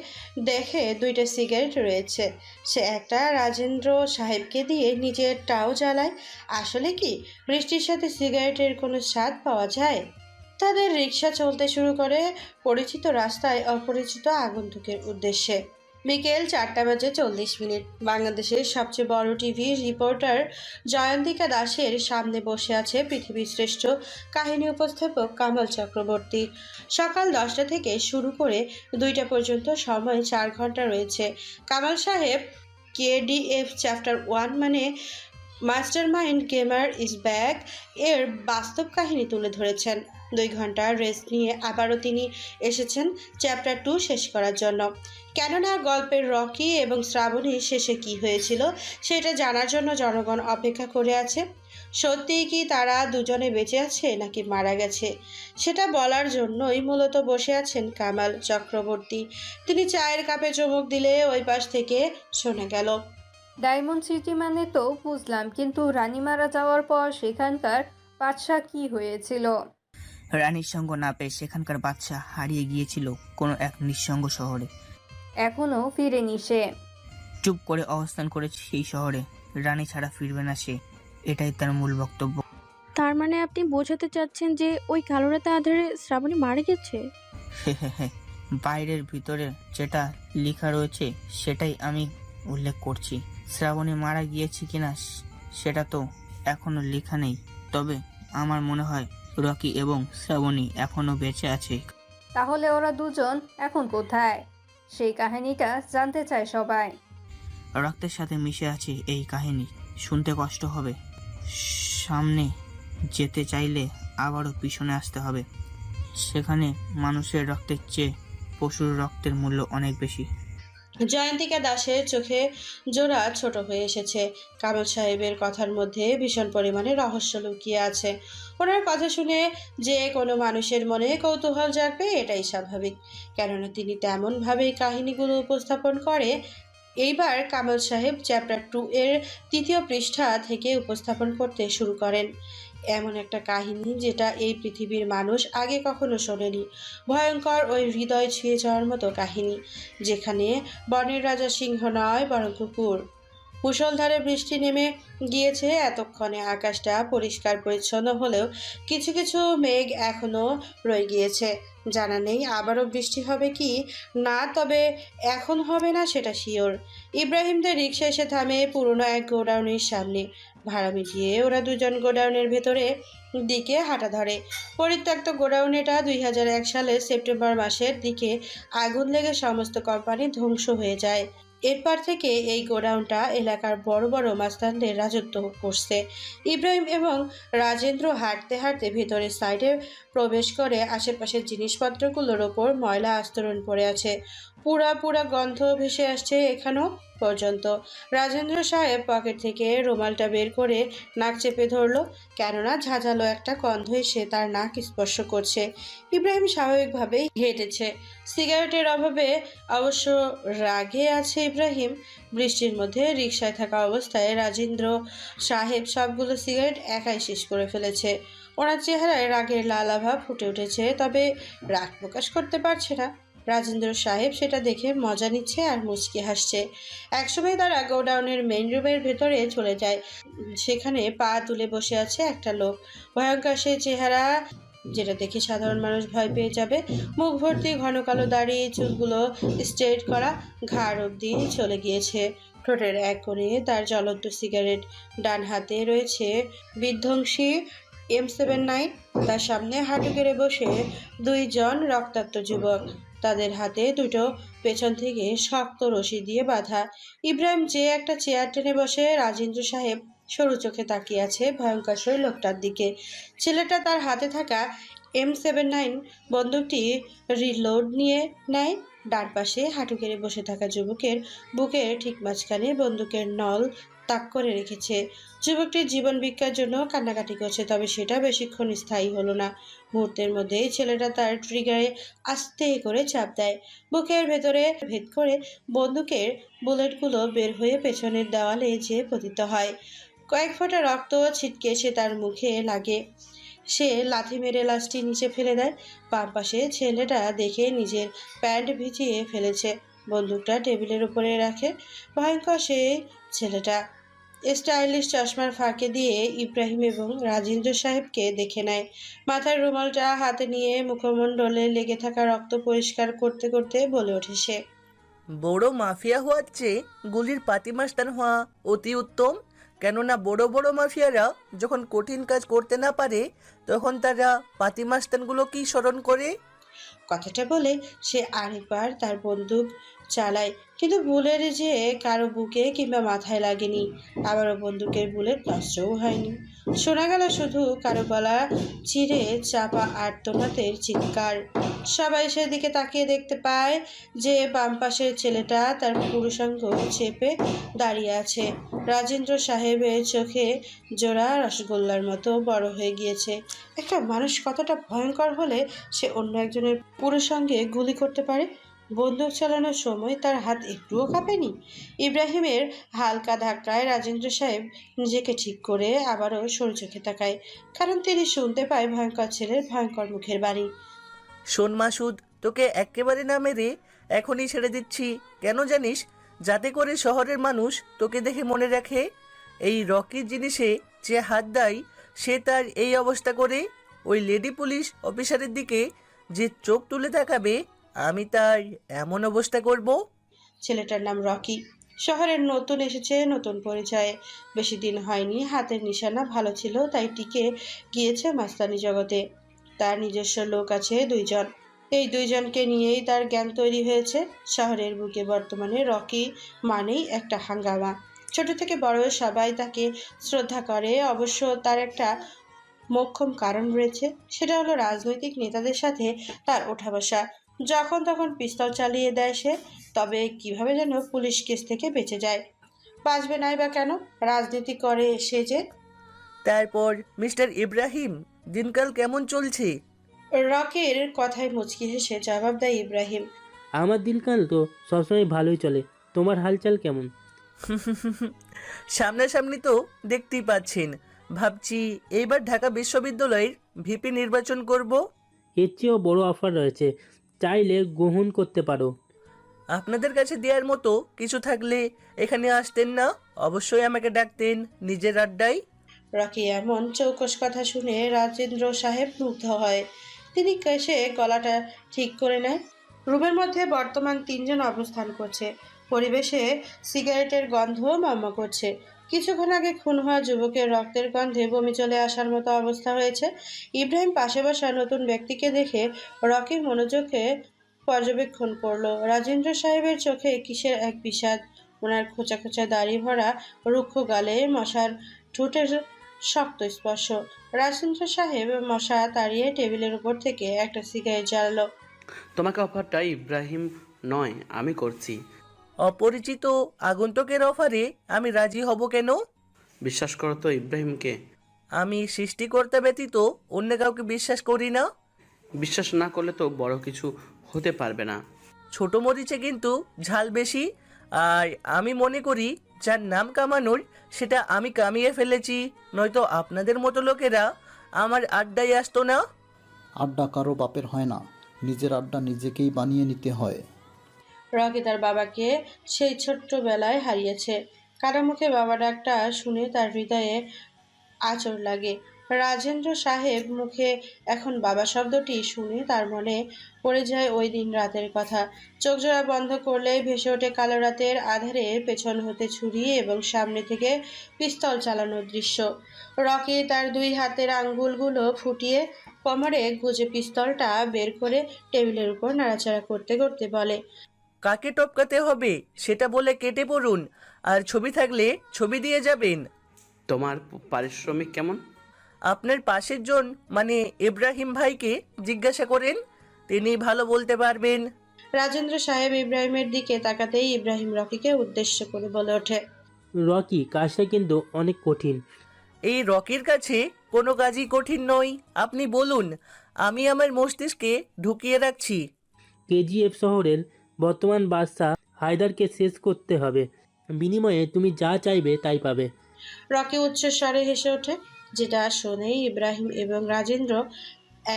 দেখে 2টা সিগারেট রয়েছে। সে একটা রাজেন্দ্র সাহেবকে দিয়ে নিজেরটাও জ্বালায়। আসলে কি বৃষ্টির সাথে সিগারেটের কোনো স্বাদ পাওয়া যায়? তাদের রিক্সা চলতে শুরু করে পরিচিত রাস্তায় অপরিচিত আগন্তুকের উদ্দেশ্যে। বিকেল 4:40 বাংলাদেশের সবচেয়ে বড় টিভি রিপোর্টার জয়ন্তিকা দাসের সামনে বসে আছে পৃথিবীর শ্রেষ্ঠ কাহিনী উপস্থাপক কামাল চক্রবর্তী। সকাল 10টা থেকে শুরু করে 2টা পর্যন্ত সময় 4 ঘন্টা রয়েছে। কামাল সাহেব কেডিএফ চ্যাপ্টার 1 মানে master mind gamer is back এর বাস্তব কাহিনী তুলে ধরেছেন। 2 ঘন্টার রেস্ট নিয়ে আবারও তিনি এসেছেন চ্যাপ্টার 2 শেষ করার জন্য। কেননা গল্পের রকি এবং শ্রাবণীর শেষে কি হয়েছিল সেটা জানার জন্য জনগণ অপেক্ষা করে আছে। সত্যিই কি তারা দুজনে বেঁচে আছে নাকি মারা গেছে সেটা বলার জন্যই মূলত বসে আছেন কামাল চক্রবর্তী। তিনি চায়ের কাপে চুমুক দিলে ওই পাশ থেকে শোনা গেল, ডায়মন্ড সিটি মানে তো বুঝলাম, কিন্তু রানী মারা যাওয়ার পর সেখানকার বাদশা কি হয়েছিল? রানীর সঙ্গ না পেয়ে সেখানকার বাদশা হারিয়ে গিয়েছিল কোনো এক নিঃসঙ্গ শহরে। এখনো ফিরেনি সে। চুপ করে অবস্থান করেছে সেই শহরে। রানী ছাড়া ফিরবে না সে, এটাই তার মূল বক্তব্য। তার মানে আপনি বোঝাতে চাচ্ছেন যে ওই কালো রাতে আধারে শ্রাবণী মারা গেছে? বাইরের ভিতরে যেটা লেখা রয়েছে সেটাই আমি উল্লেখ করছি। শ্রাবণী মারা গিয়েছে কিনা সেটা তো এখনো লেখা নেই, তবে আমার মনে হয় রকি এবং শ্রাবণী এখনো বেঁচে আছে। তাহলে ওরা দুজন এখন কোথায়? সেই কাহিনীটা জানতে চায় সবাই। রক্তের সাথে মিশে আছে এই কাহিনী। শুনতে কষ্ট হবে, সামনে যেতে চাইলে আবারও পিছনে আসতে হবে। সেখানে মানুষের রক্তের চেয়ে পশুর রক্তের মূল্য অনেক বেশি। জয়ন্তিকা দাসের চোখে জোড়া ছোট হয়ে এসেছে। কামল সাহেবের কথার মধ্যে ভীষণ পরিমাণে রহস্য লুকিয়ে আছে। ওনার কথা শুনে যে কোনো মানুষের মনে কৌতূহল জাগবে, এটাই স্বাভাবিক, কেননা তিনি তেমনভাবেই কাহিনীগুলো উপস্থাপন করে। এইবার কামাল সাহেব চ্যাপ্টার 2 এর 3য় পৃষ্ঠা থেকে উপস্থাপন করতে শুরু করেন। এমন একটা কাহিনী যেটা এই পৃথিবীর মানুষ আগে কখনো শোনেনি। ভয়ঙ্কর ওই হৃদয় ছুঁয়ে যাওয়ার মতো কাহিনী, যেখানে বনের রাজা সিংহ নয় বরং কুকুর। মুষলধারে বৃষ্টি নেমে গিয়েছে। এতক্ষণে আকাশটা পরিষ্কার পরিচ্ছন্ন হলেও কিছু কিছু মেঘ এখনো রয়ে গিয়েছে। জানা নেই আবারও বৃষ্টি হবে কি না, তবে এখন হবে না সেটা শিওর। ইব্রাহিমদের রিকশা এসে থামে পুরনো এক গোডাউনের সামনে। ভাড়া মিটিয়ে ওরা দুজন গোডাউনের ভেতরে দিকে হাঁটা ধরে। পরিত্যক্ত গোডাউনেটা 2001 সালের সেপ্টেম্বর মাসের দিকে আগুন লেগে সমস্ত কোম্পানি ধ্বংস হয়ে যায়। এরপর থেকে এই গোডাউনটা এলাকার বড় বড় মাস্তানদের রাজত্ব করছে। ইব্রাহিম এবং রাজেন্দ্র হাঁটতে হাঁটতে ভেতরের সাইডে প্রবেশ করে আশেপাশের জিনিসপত্রগুলোর ওপর ময়লা আস্তরণ পড়ে আছে। পুরা গন্ধ ভেসে আসছে এখানেও পর্যন্ত। রাজেন্দ্র সাহেব পকেট থেকে রুমালটা বের করে নাক চেপে ধরল, কেননা ঝাঁঝালো একটা গন্ধ এসে তার নাক স্পর্শ করছে। ইব্রাহিম স্বাভাবিকভাবেই হেঁটেছে। সিগারেটের অভাবে অবশ্য রাগে আছে ইব্রাহিম। বৃষ্টির মধ্যে রিকশায় থাকা অবস্থায় রাজেন্দ্র সাহেব সবগুলো সিগারেট একাই শেষ করে ফেলেছে। ওনার চেহারায় রাগের লালাভাব ফুটে উঠেছে, তবে রাগ প্রকাশ করতে পারছে না। রাজেন্দ্র সাহেব সেটা দেখে মজা নিচ্ছে আর মুচকি হাসছে। একসময় তারা গোডাউনের মেইন রুমের ভেতরে চলে যায়। সেখানে পা তুলে বসে আছে একটা লোক। ভয়ঙ্কর সেই চেহারা, যেটা দেখে সাধারণ মানুষ ভয় পেয়ে যাবে। মুখ ভর্তি ঘন কালো দাড়ি, চুলগুলো স্ট্রেট করা, ঘাড় অবধি চলে গিয়েছে। ঠোঁটের এক কোণে তার জ্বলন্ত সিগারেট, ডান হাতে রয়েছে বিধ্বংসী M79। তার সামনে হাঁটু গেড়ে বসে দুইজন রক্তাক্ত যুবক, তাদের হাতে দুটো পেছন থেকে শক্ত রশি দিয়ে বাঁধা। ইব্রাহিম যে একটা চেয়ার টেনে বসে, রাজেন্দ্র সাহেব সরু চোখে তাকিয়ে আছে ভয়ঙ্কর সেই লোকটার দিকে। ছেলেটা তার হাতে থাকা M79 বন্দুকটি রিলোড নিয়ে নেয়। ডান পাশে হাঁটু গেড়ে বসে থাকা যুবকের বুকের ঠিক মাঝখানে বন্দুকের নল তাক করে রেখেছে। যুবকটির জীবন ভিক্ষার জন্য কান্নাকাটি করছে, তবে সেটা বেশিক্ষণ স্থায়ী হলো না। মুহূর্তের মধ্যেই ছেলেটা তার ট্রিগারে আস্তে করে চাপ দেয়। বুকের ভেতরে ভেদ করে বন্দুকের বুলেটগুলো বের হয়ে পেছনের দেওয়ালে যেয়ে পতিত হয়। কয়েক ফোঁটা রক্ত ছিটকে এসে তার মুখে লাগে। সে লাথি মেরে লাশটি নিচে ফেলে দেয়। বাম পাশে ছেলেটা দেখে নিজের প্যান্ট ভিজিয়ে ফেলেছে, বন্দুকটা টেবিলের উপরে রাখে। ভয়ঙ্কর সেই ছেলেটা স্টাইলিশ চশমার ফাঁকে দিয়ে ইব্রাহিম এবং রাজেন্দ্র সাহেবকে দেখে নেয়। মাথার রুমালটা হাতে নিয়ে মুখমণ্ডলে লেগে থাকা রক্ত পরিষ্কার করতে করতে বলে ওঠে সে, বড় মাফিয়া হওয়ার চেয়ে গুলির পাতিমাস্তান হওয়া অতি উত্তম। কেননা বড় বড় মাফিয়ারা যখন কঠিন কাজ করতে না পারে তখন তারা পাতিমাস্তানগুলোকেই স্মরণ করে। কথাটা বলে সে আরেকবার তার বন্দুক চালায়, কিন্তু বুলেট যে কারো বুকে কিংবা মাথায় লাগেনি। আবারও বন্দুকের বুলেট নষ্টও হয়নি। শোনা গেল শুধু কারো গলা চিরে চাপা আর্তনাদের চিৎকার। সবাই সেদিকে তাকিয়ে দেখতে পায় যে বাম পাশের ছেলেটা তার পুরুষাঙ্গ চেপে দাঁড়িয়ে আছে। রাজেন্দ্র সাহেবের চোখে জোড়া রসগোল্লার মতো বড় হয়ে গিয়েছে। একটা মানুষ কতটা ভয়ঙ্কর হলে সে অন্য একজনের পুরুষাঙ্গে গুলি করতে পারে? বন্দুক চালানোর সময় তার হাত একটুও কাঁপেনি। ইব্রাহিমের হালকা ধাক্কায় রাজেন্দ্র সাহেব নিজেকে ঠিক করে আবারও সরু চোখে তাকায়, কারণ তিনি শুনতে পায় ভয়ঙ্কর ছেলের ভয়ঙ্কর মুখের বাণী। শোন মাসুদ, তোকে একেবারে না মেরে এখনই ছেড়ে দিচ্ছি। কেন জানিস? যাতে করে শহরের মানুষ তোকে দেখে মনে রাখে এই রকির জিনিসে যে হাত দেয় সে তার এই অবস্থা করে। ওই লেডি পুলিশ অফিসারের দিকে যে চোখ তুলে তাকাবে আমি তার এমন অবস্থা করব। ছেলেটার নাম রকি। শহরের নতুন এসেছে, নতুন পরিচয়ে। বেশি দিন হয়নি, হাতের নিশানা ভালো ছিল, তাই টিকে গিয়েছে মাস্তানি জগতে। তার নিজস্ব লোক আছে 2 জন। এই 2 জনকে নিয়েই তার জ্ঞান তৈরি হয়েছে। শহরের বুকে বর্তমানে রকি মানেই একটা হাঙ্গামা। ছোট থেকে বড় সবাই তাকে শ্রদ্ধা করে। অবশ্য তার একটা মোক্ষম কারণ রয়েছে, সেটা হলো রাজনৈতিক নেতাদের সাথে তার ওঠা বসা। যখন তখন পিস্তল চালিয়ে দেয় সে। তবে কিভাবে যেন পুলিশ কেস থেকে বেঁচে যায়। বাঁচবে নাই বা কেন, রাজনীতি করে সে যে। তারপর মিস্টার ইব্রাহিম, দিনকাল কেমন চলছে? রকির কথায় মুচকি হেসে জবাব দেয় ইব্রাহিম। আমার দিনকাল তো সবসময় ভালোই চলে। তোমার হালচাল কেমন? সামনাসামনি তো দেখতেই পাচ্ছেন। ভাবছি এইবার ঢাকা বিশ্ববিদ্যালয়ের ভিপি নির্বাচন করব। এর চেয়েও বড় অফার রয়েছে, চাইলে গ্রহণ করতে পারো। আপনাদের কাছে দেওয়ার মতো কিছু থাকলে এখানে আসতেন না? অবশ্যই আমাকে ডাকতেন নিজের আড্ডায়। রকি এমন চৌকস কথা শুনে রাজেন্দ্র সাহেব মুগ্ধ হয়। তিনি কেসে গলাটা ঠিক করে নেয়। রুমের মধ্যে বর্তমান 3 জন অবস্থান করছে। পরিবেশে সিগারেটের গন্ধ মম্ম করছে। কিছুক্ষণ আগে খুন হওয়া যুবকের রক্তের গন্ধে বমি চলে আসার মতো অবস্থা হয়েছে। ইব্রাহিম পাশে বসা নতুন ব্যক্তিকে দেখে রকির মনোযোগকে পর্যবেক্ষণ করলো। রাজেন্দ্র সাহেবের চোখে কিসের এক বিষাদ। ওনার খোঁচা খোঁচা দাড়ি ভরা রুক্ষ গালে মশার ঠোঁটের শক্ত স্পর্শ। রাজেন্দ্র সাহেব মশা তাড়িয়ে টেবিলের উপর থেকে একটা সিগারেট জ্বালালো। তোমাকে অফারটা ইব্রাহিম নয়, আমি করছি। অপরিচিত আগন্তুকের অফারে আমি রাজি হব কেন? বিশ্বাস করো তো ইব্রাহিমকে। আমি সৃষ্টিকর্তা ব্যতীত অন্য কাউকে বিশ্বাস করি না। বিশ্বাস না করলে তো বড় কিছু হতে পারবে না। ছোট মরিচে কিন্তু ঝাল বেশি। আর আমি মনে করি যার নাম কামানোর সেটা আমি কামিয়ে ফেলেছি, নয়তো আপনাদের মতো লোকেরা আমার আড্ডায় আসতো না। আড্ডা কারো বাপের হয় না, নিজের আড্ডা নিজেকেই বানিয়ে নিতে হয়। রকি তার বাবাকে সেই ছোট্টবেলায় হারিয়েছে। কারো মুখে বাবা ডাকটা শুনে তার হৃদয়ে আঁচড় লাগে। রাজেন্দ্র সাহেব মুখে এখন বাবা শব্দটি শুনে তার মনে পড়ে যায় ওই দিন রাতের কথা। চোখ জোড়া বন্ধ করলে ভেসে ওঠে কালো রাতের আধারে পেছন হতে ছুরি এবং সামনে থেকে পিস্তল চালানোর দৃশ্য। রকি তার 2 হাতের আঙ্গুলগুলো ফুটিয়ে কোমরে গুজে পিস্তলটা বের করে টেবিলের উপর নাড়াচাড়া করতে করতে বলে, কাকে টপকাতে হবে সেটা বলে কেটে পড়ুন, আর ছবি থাকলে ছবি দিয়ে যাবেন। তোমার পারিশ্রমিক কেমন? আপনার পাশের জন মানে ইব্রাহিম ভাইকে জিজ্ঞাসা করেন, তিনি ভালো বলতে পারবেন। রাজেন্দ্র সাহেব ইব্রাহিমের দিকে তাকাতেই ইব্রাহিম রকিকে উদ্দেশ্য করে বলে ওঠে, রকি, কাজটা কিন্তু অনেক কঠিন। এই রকির কাছে কোনো কাজই কঠিন নয়। আপনি বলুন, আমি আমার মস্তিষ্কে ঢুকিয়ে রাখছি। কেজিএফ শহরের বর্তমান বাদশা হায়দারকে শেষ করতে হবে। বিনিময়ে তুমি যা চাইবে তাই পাবে। রকি উচ্চস্বরে হেসে ওঠে, যেটা শুনেই ইব্রাহিম এবং রাজেন্দ্র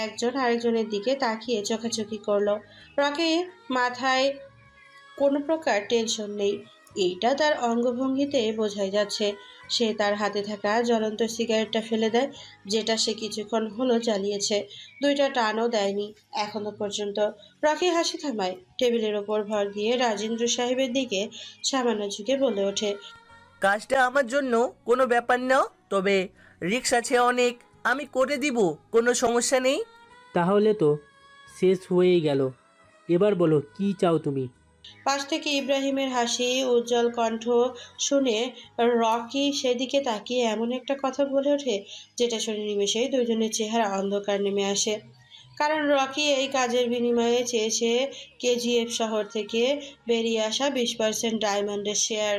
একজন আরেকজনের দিকে তাকিয়ে চোখাচোখি করলো। রকি মাথায় কোনো প্রকার টেনশন নেই, এইটা তার অঙ্গভঙ্গিতে বোঝাই যাচ্ছে। সে তার হাতে থাকা জ্বলন্ত সিগারেটটা ফেলে দেয়, যেটা সে কিছুক্ষণ হলো জ্বালিয়েছে। 2টা টানও দেয়নি এখনো পর্যন্ত। রকি হাসি থামায়, টেবিলের ওপর ভর দিয়ে রাজেন্দ্র সাহেবের দিকে সামান্য ঝুঁকে বলে ওঠে, কাজটা আমার জন্য কোনো ব্যাপার না, তবে রিস্ক আছে অনেক। আমি করে দিব, কোনো সমস্যা নেই। তাহলে তো শেষ হয়েই গেল। এবার বলো কি চাও তুমি? পাশ থেকে ইব্রাহিমের হাসি উজ্জ্বল কণ্ঠ শুনে রকি সেদিকে তাকিয়ে এমন একটা কথা বলে ওঠে, যেটা শুনে নিমেষেই 2জনের চেহারা অন্ধকার নেমে আসে। কারণ রকি এই কাজের বিনিময়ে চেয়েছে কেজিএফ শহর থেকে বেরিয়ে আসা 20% ডায়মন্ডের শেয়ার,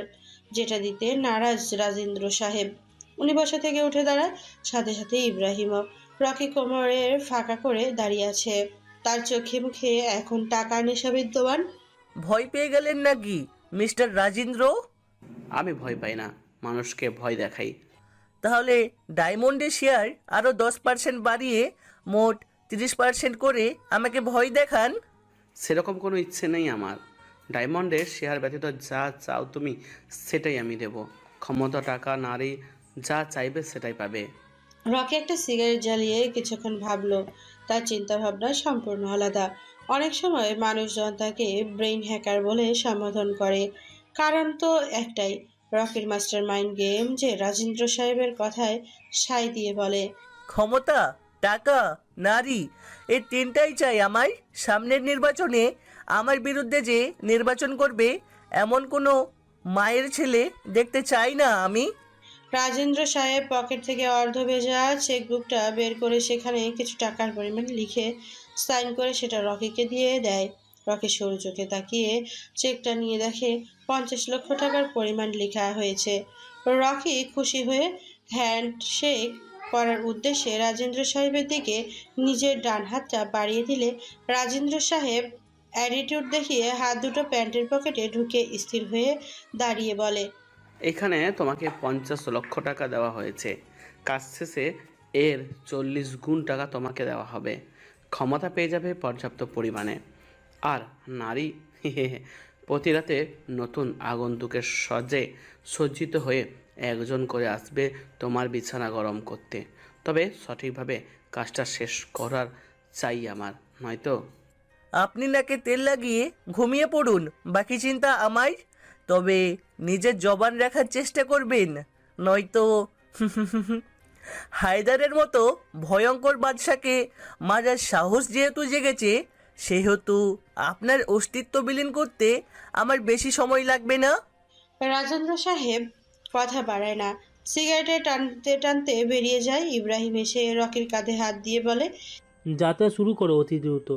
যেটা দিতে নারাজ রাজেন্দ্র সাহেব। উনি বসা থেকে উঠে দাঁড়ায়, সাথে সাথে ইব্রাহিমও। রকি কোমরের ফাঁকা করে দাঁড়িয়ে আছে, তার চোখে মুখে এখন টাকার নেশা বিদ্যমান। ভয় পেয়ে গেলেন নাকি মিস্টার রাজেন্দ্র? আমি ভয় পাই না, মানুষকে ভয় দেখাই। তাহলে ডায়মন্ডের শেয়ার আরও 10% বাড়িয়ে মোট 30% করে আমাকে ভয় দেখান। সেরকম কোনো ইচ্ছে নেই আমার। ডায়মন্ডের শেয়ার ব্যতীত যা চাও তুমি সেটাই আমি দেব। ক্ষমতা, টাকা, নারী, যা চাইবে সেটাই পাবে। রকি একটা সিগারেট জ্বালিয়ে কিছুক্ষণ ভাবলো। তার চিন্তা ভাবনা সম্পূর্ণ আলাদা। অনেক সময় মানুষজন তাকে ব্রেইন হ্যাকার বলে সম্বোধন করে, কারণ তো একটাই, রকির মাস্টার মাইন্ড গেম যে রাজেন্দ্র সাহেবের কথায় সায় দিয়ে বলে। ক্ষমতা, টাকা, নারী, এই তিনটাই চাই আমায়। সামনের নির্বাচনে আমার বিরুদ্ধে যে নির্বাচন করবে এমন কোনো মায়ের ছেলে দেখতে চাই না আমি। রাজেন্দ্র সাহেব পকেট থেকে অর্ধভেজা চেকবুকটা বের করে সেখানে কিছু টাকার পরিমাণ লিখে সাইন করে সেটা রকিকে দিয়ে দেয়। রকি সরু চোখে তাকিয়ে চেকটা নিয়ে দেখে 50 লক্ষ টাকার পরিমাণ লেখা হয়েছে। রকি খুশি হয়ে হ্যান্ডশেক করার উদ্দেশ্যে রাজেন্দ্র সাহেবের দিকে নিজের ডান হাতটা বাড়িয়ে দিলে রাজেন্দ্র সাহেব অ্যাটিটিউড দেখিয়ে হাত দুটো প্যান্টের পকেটে ঢুকে স্থির হয়ে দাঁড়িয়ে বলে, এখানে তোমাকে 50 লক্ষ টাকা দেওয়া হয়েছে। কাজ শেষে এর 40 গুণ টাকা তোমাকে দেওয়া হবে। ক্ষমতা পেয়ে যাবে পর্যাপ্ত পরিমাণে। আর নারী, প্রতি রাতে নতুন আগন্তুকের সজ্জিত হয়ে একজন করে আসবে তোমার বিছানা গরম করতে। তবে সঠিকভাবে কাজটা শেষ করার চাই আমার, নয়তো। আপনি নাকে তেল লাগিয়ে ঘুমিয়ে পড়ুন, বাকি চিন্তা আমায়। তবে নিজের জবান রাখার চেষ্টা করবেন, নয়তো হায়দারের মতো ভয়ঙ্কর বাদশাকে মারার সাহস যেহেতু জেগেছে, সেহেতু আপনার অস্তিত্ব বিলীন করতে আমার বেশি সময় লাগবে না। রাজেন্দ্র সাহেব কথা বাড়ায় না, সিগারেটে টানতে টানতে বেরিয়ে যায়। ইব্রাহিম এসে রকির কাঁধে হাত দিয়ে বলে, যাত্রা শুরু করো অতি দ্রুত,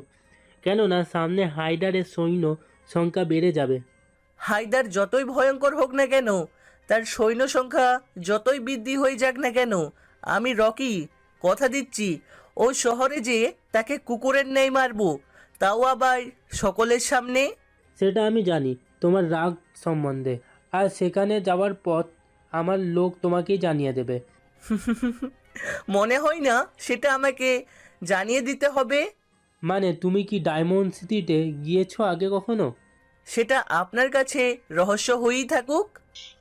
কেননা সামনে হায়দারের সৈন্য সংখ্যা বেড়ে যাবে। হায়দার যতই ভয়ঙ্কর হোক না কেন, তার সৈন্য সংখ্যা যতই বৃদ্ধি হয়ে যাক না কেন, আমি রকি কথা দিচ্ছি ও শহরে যে তাকে কুকুরের ন্যায় মারবো, তাও আবার সকলের সামনে। সেটা আমি জানি তোমার রাগ সম্বন্ধে, আর সেখানে যাওয়ার পথ আমার লোক তোমাকেই জানিয়ে দেবে। মনে হয় না সেটা আমাকে জানিয়ে দিতে হবে। মানে তুমি কি ডায়মন্ড সিটিতে গিয়েছো আগে কখনো? সেটা আপনার কাছে রহস্য হয়েই থাকুক।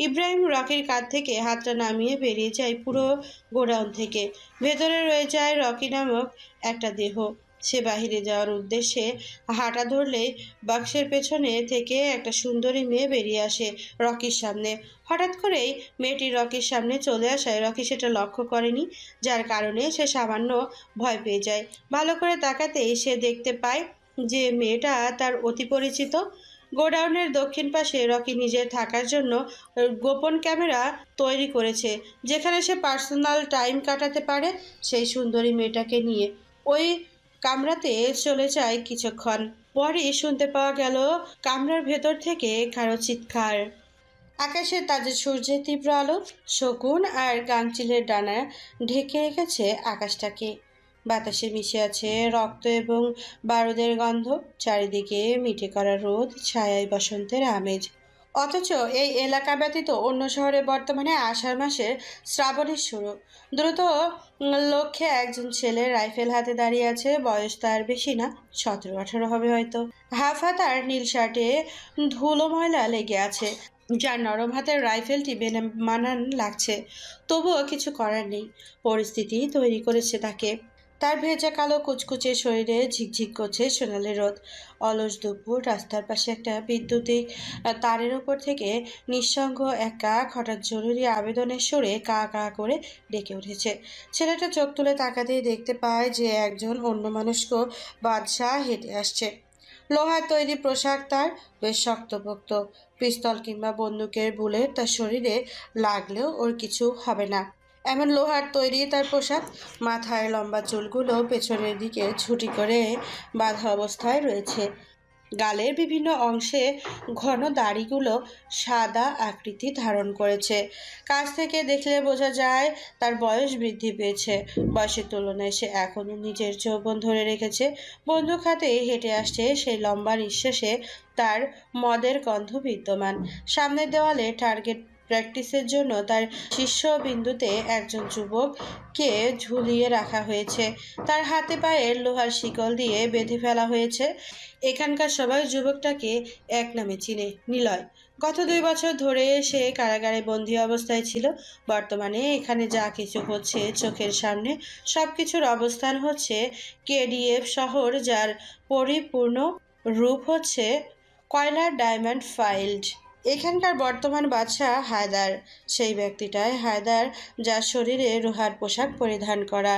ইব্রাহিম রকির কাঁধ থেকে হাতটা নামিয়ে বেরিয়ে যায় পুরো গোডাউন থেকে। ভেতরে রয়ে যায় রকি নামক একটা দেহ। সে বাহিরে যাওয়ার উদ্দেশ্যে হাঁটা ধরলে বাক্সের পেছনে থেকে একটা সুন্দরী মেয়ে বেরিয়ে আসে রকির সামনে। হঠাৎ করেই মেয়েটি রকির সামনে চলে আসায় রকি সেটা লক্ষ্য করেনি, যার কারণে সে সামান্য ভয় পেয়ে যায়। ভালো করে তাকাতেই সে দেখতে পায় যে মেয়েটা তার অতি পরিচিত। গোডাউনের দক্ষিণ পাশে রকি নিজের থাকার জন্য গোপন ক্যামেরা তৈরি করেছে, যেখানে সে পার্সোনাল টাইম কাটাতে পারে। সেই সুন্দরী মেয়েটাকে নিয়ে ওই কামরাতে চলে যায়। কিছুক্ষণ পরই শুনতে পাওয়া গেল কামরার ভেতর থেকে কারো চিৎকার। আকাশে তাজা সূর্যের তীব্র আলো, শকুন আর গাংচিলের ডানা ঢেকে রেখেছে আকাশটাকে। বাতাসে মিশে আছে রক্ত এবং বারুদের গন্ধ। চারিদিকে মিঠে করা রোদ, ছায়ায় বসন্তের আমেজ। অথচ এই এলাকা ব্যতীত অন্য শহরে বর্তমানে আষাঢ় মাসের শ্রাবণের শুরু। দ্রুত লক্ষ্যে একজন ছেলে রাইফেল হাতে দাঁড়িয়ে আছে। বয়স তার বেশি না, 17-18 হবে হয়তো। হাফ হাত আর নীল শার্টে ধুলো ময়লা লেগে আছে, যার নরম হাতের রাইফেলটি বেমানান লাগছে। তবুও কিছু করার নেই, পরিস্থিতি তৈরি করেছে তাকে। তার ভেজা কালো কুচকুচে শরীরে ঝিকঝিক করছে সোনালি রোদ। অলস দুপুর, রাস্তার পাশে একটা বৈদ্যুতিক তারের ওপর থেকে নিঃসঙ্গ এক কাক হঠাৎ জরুরি আবেদনের সুরে কা কা করে ডেকে উঠেছে। ছেলেটা চোখ তুলে তাকাতেই দেখতে পায় যে একজন অন্য মানুষক বাদশাহ হেঁটে আসছে। লোহার তৈরি পোশাক তার, বেশ শক্তপোক্ত। পিস্তল কিংবা বন্দুকের বুলেট তার শরীরে লাগলেও ওর কিছু হবে না, এমন লোহার তৈরি তার পোশাক। মাথায় লম্বা চুলগুলো পেছনের দিকে ছুটি করে বাঁধা অবস্থায় রয়েছে। গালের বিভিন্ন অংশে ঘন দাড়িগুলো সাদা আকৃতি ধারণ করেছে। কাছ থেকে দেখলে বোঝা যায় তার বয়স বৃদ্ধি পেয়েছে। বয়সের তুলনায় সে এখনো নিজের যৌবন ধরে রেখেছে। বন্দুক হাতে হেঁটে আসছে সেই লম্বা নিঃশ্বাসে তার মদের গন্ধ বিদ্যমান। সামনের দেওয়ালে টার্গেট প্র্যাকটিসের জন্য তার শীর্ষবিন্দুতে একজন যুবককে ঝুলিয়ে রাখা হয়েছে। তার হাতে পায়ে লোহার শিকল দিয়ে বেঁধে ফেলা হয়েছে। এখানকার সবাই যুবকটাকে এক নামে চিনে, নিলয়। গত 2 বছর ধরে সে কারাগারে বন্দী অবস্থায় ছিল। বর্তমানে এখানে যা কিছু হচ্ছে চোখের সামনে, সবকিছুর অবস্থান হচ্ছে কেডিএফ শহর, যার পরিপূর্ণ রূপ হচ্ছে কয়লার ডায়মন্ড ফাইল্ড। এখানকার বর্তমান বাদশাহ হায়দার, সেই ব্যক্তিটাই হায়দার যার শরীরে রুহার পোশাক পরিধান করা।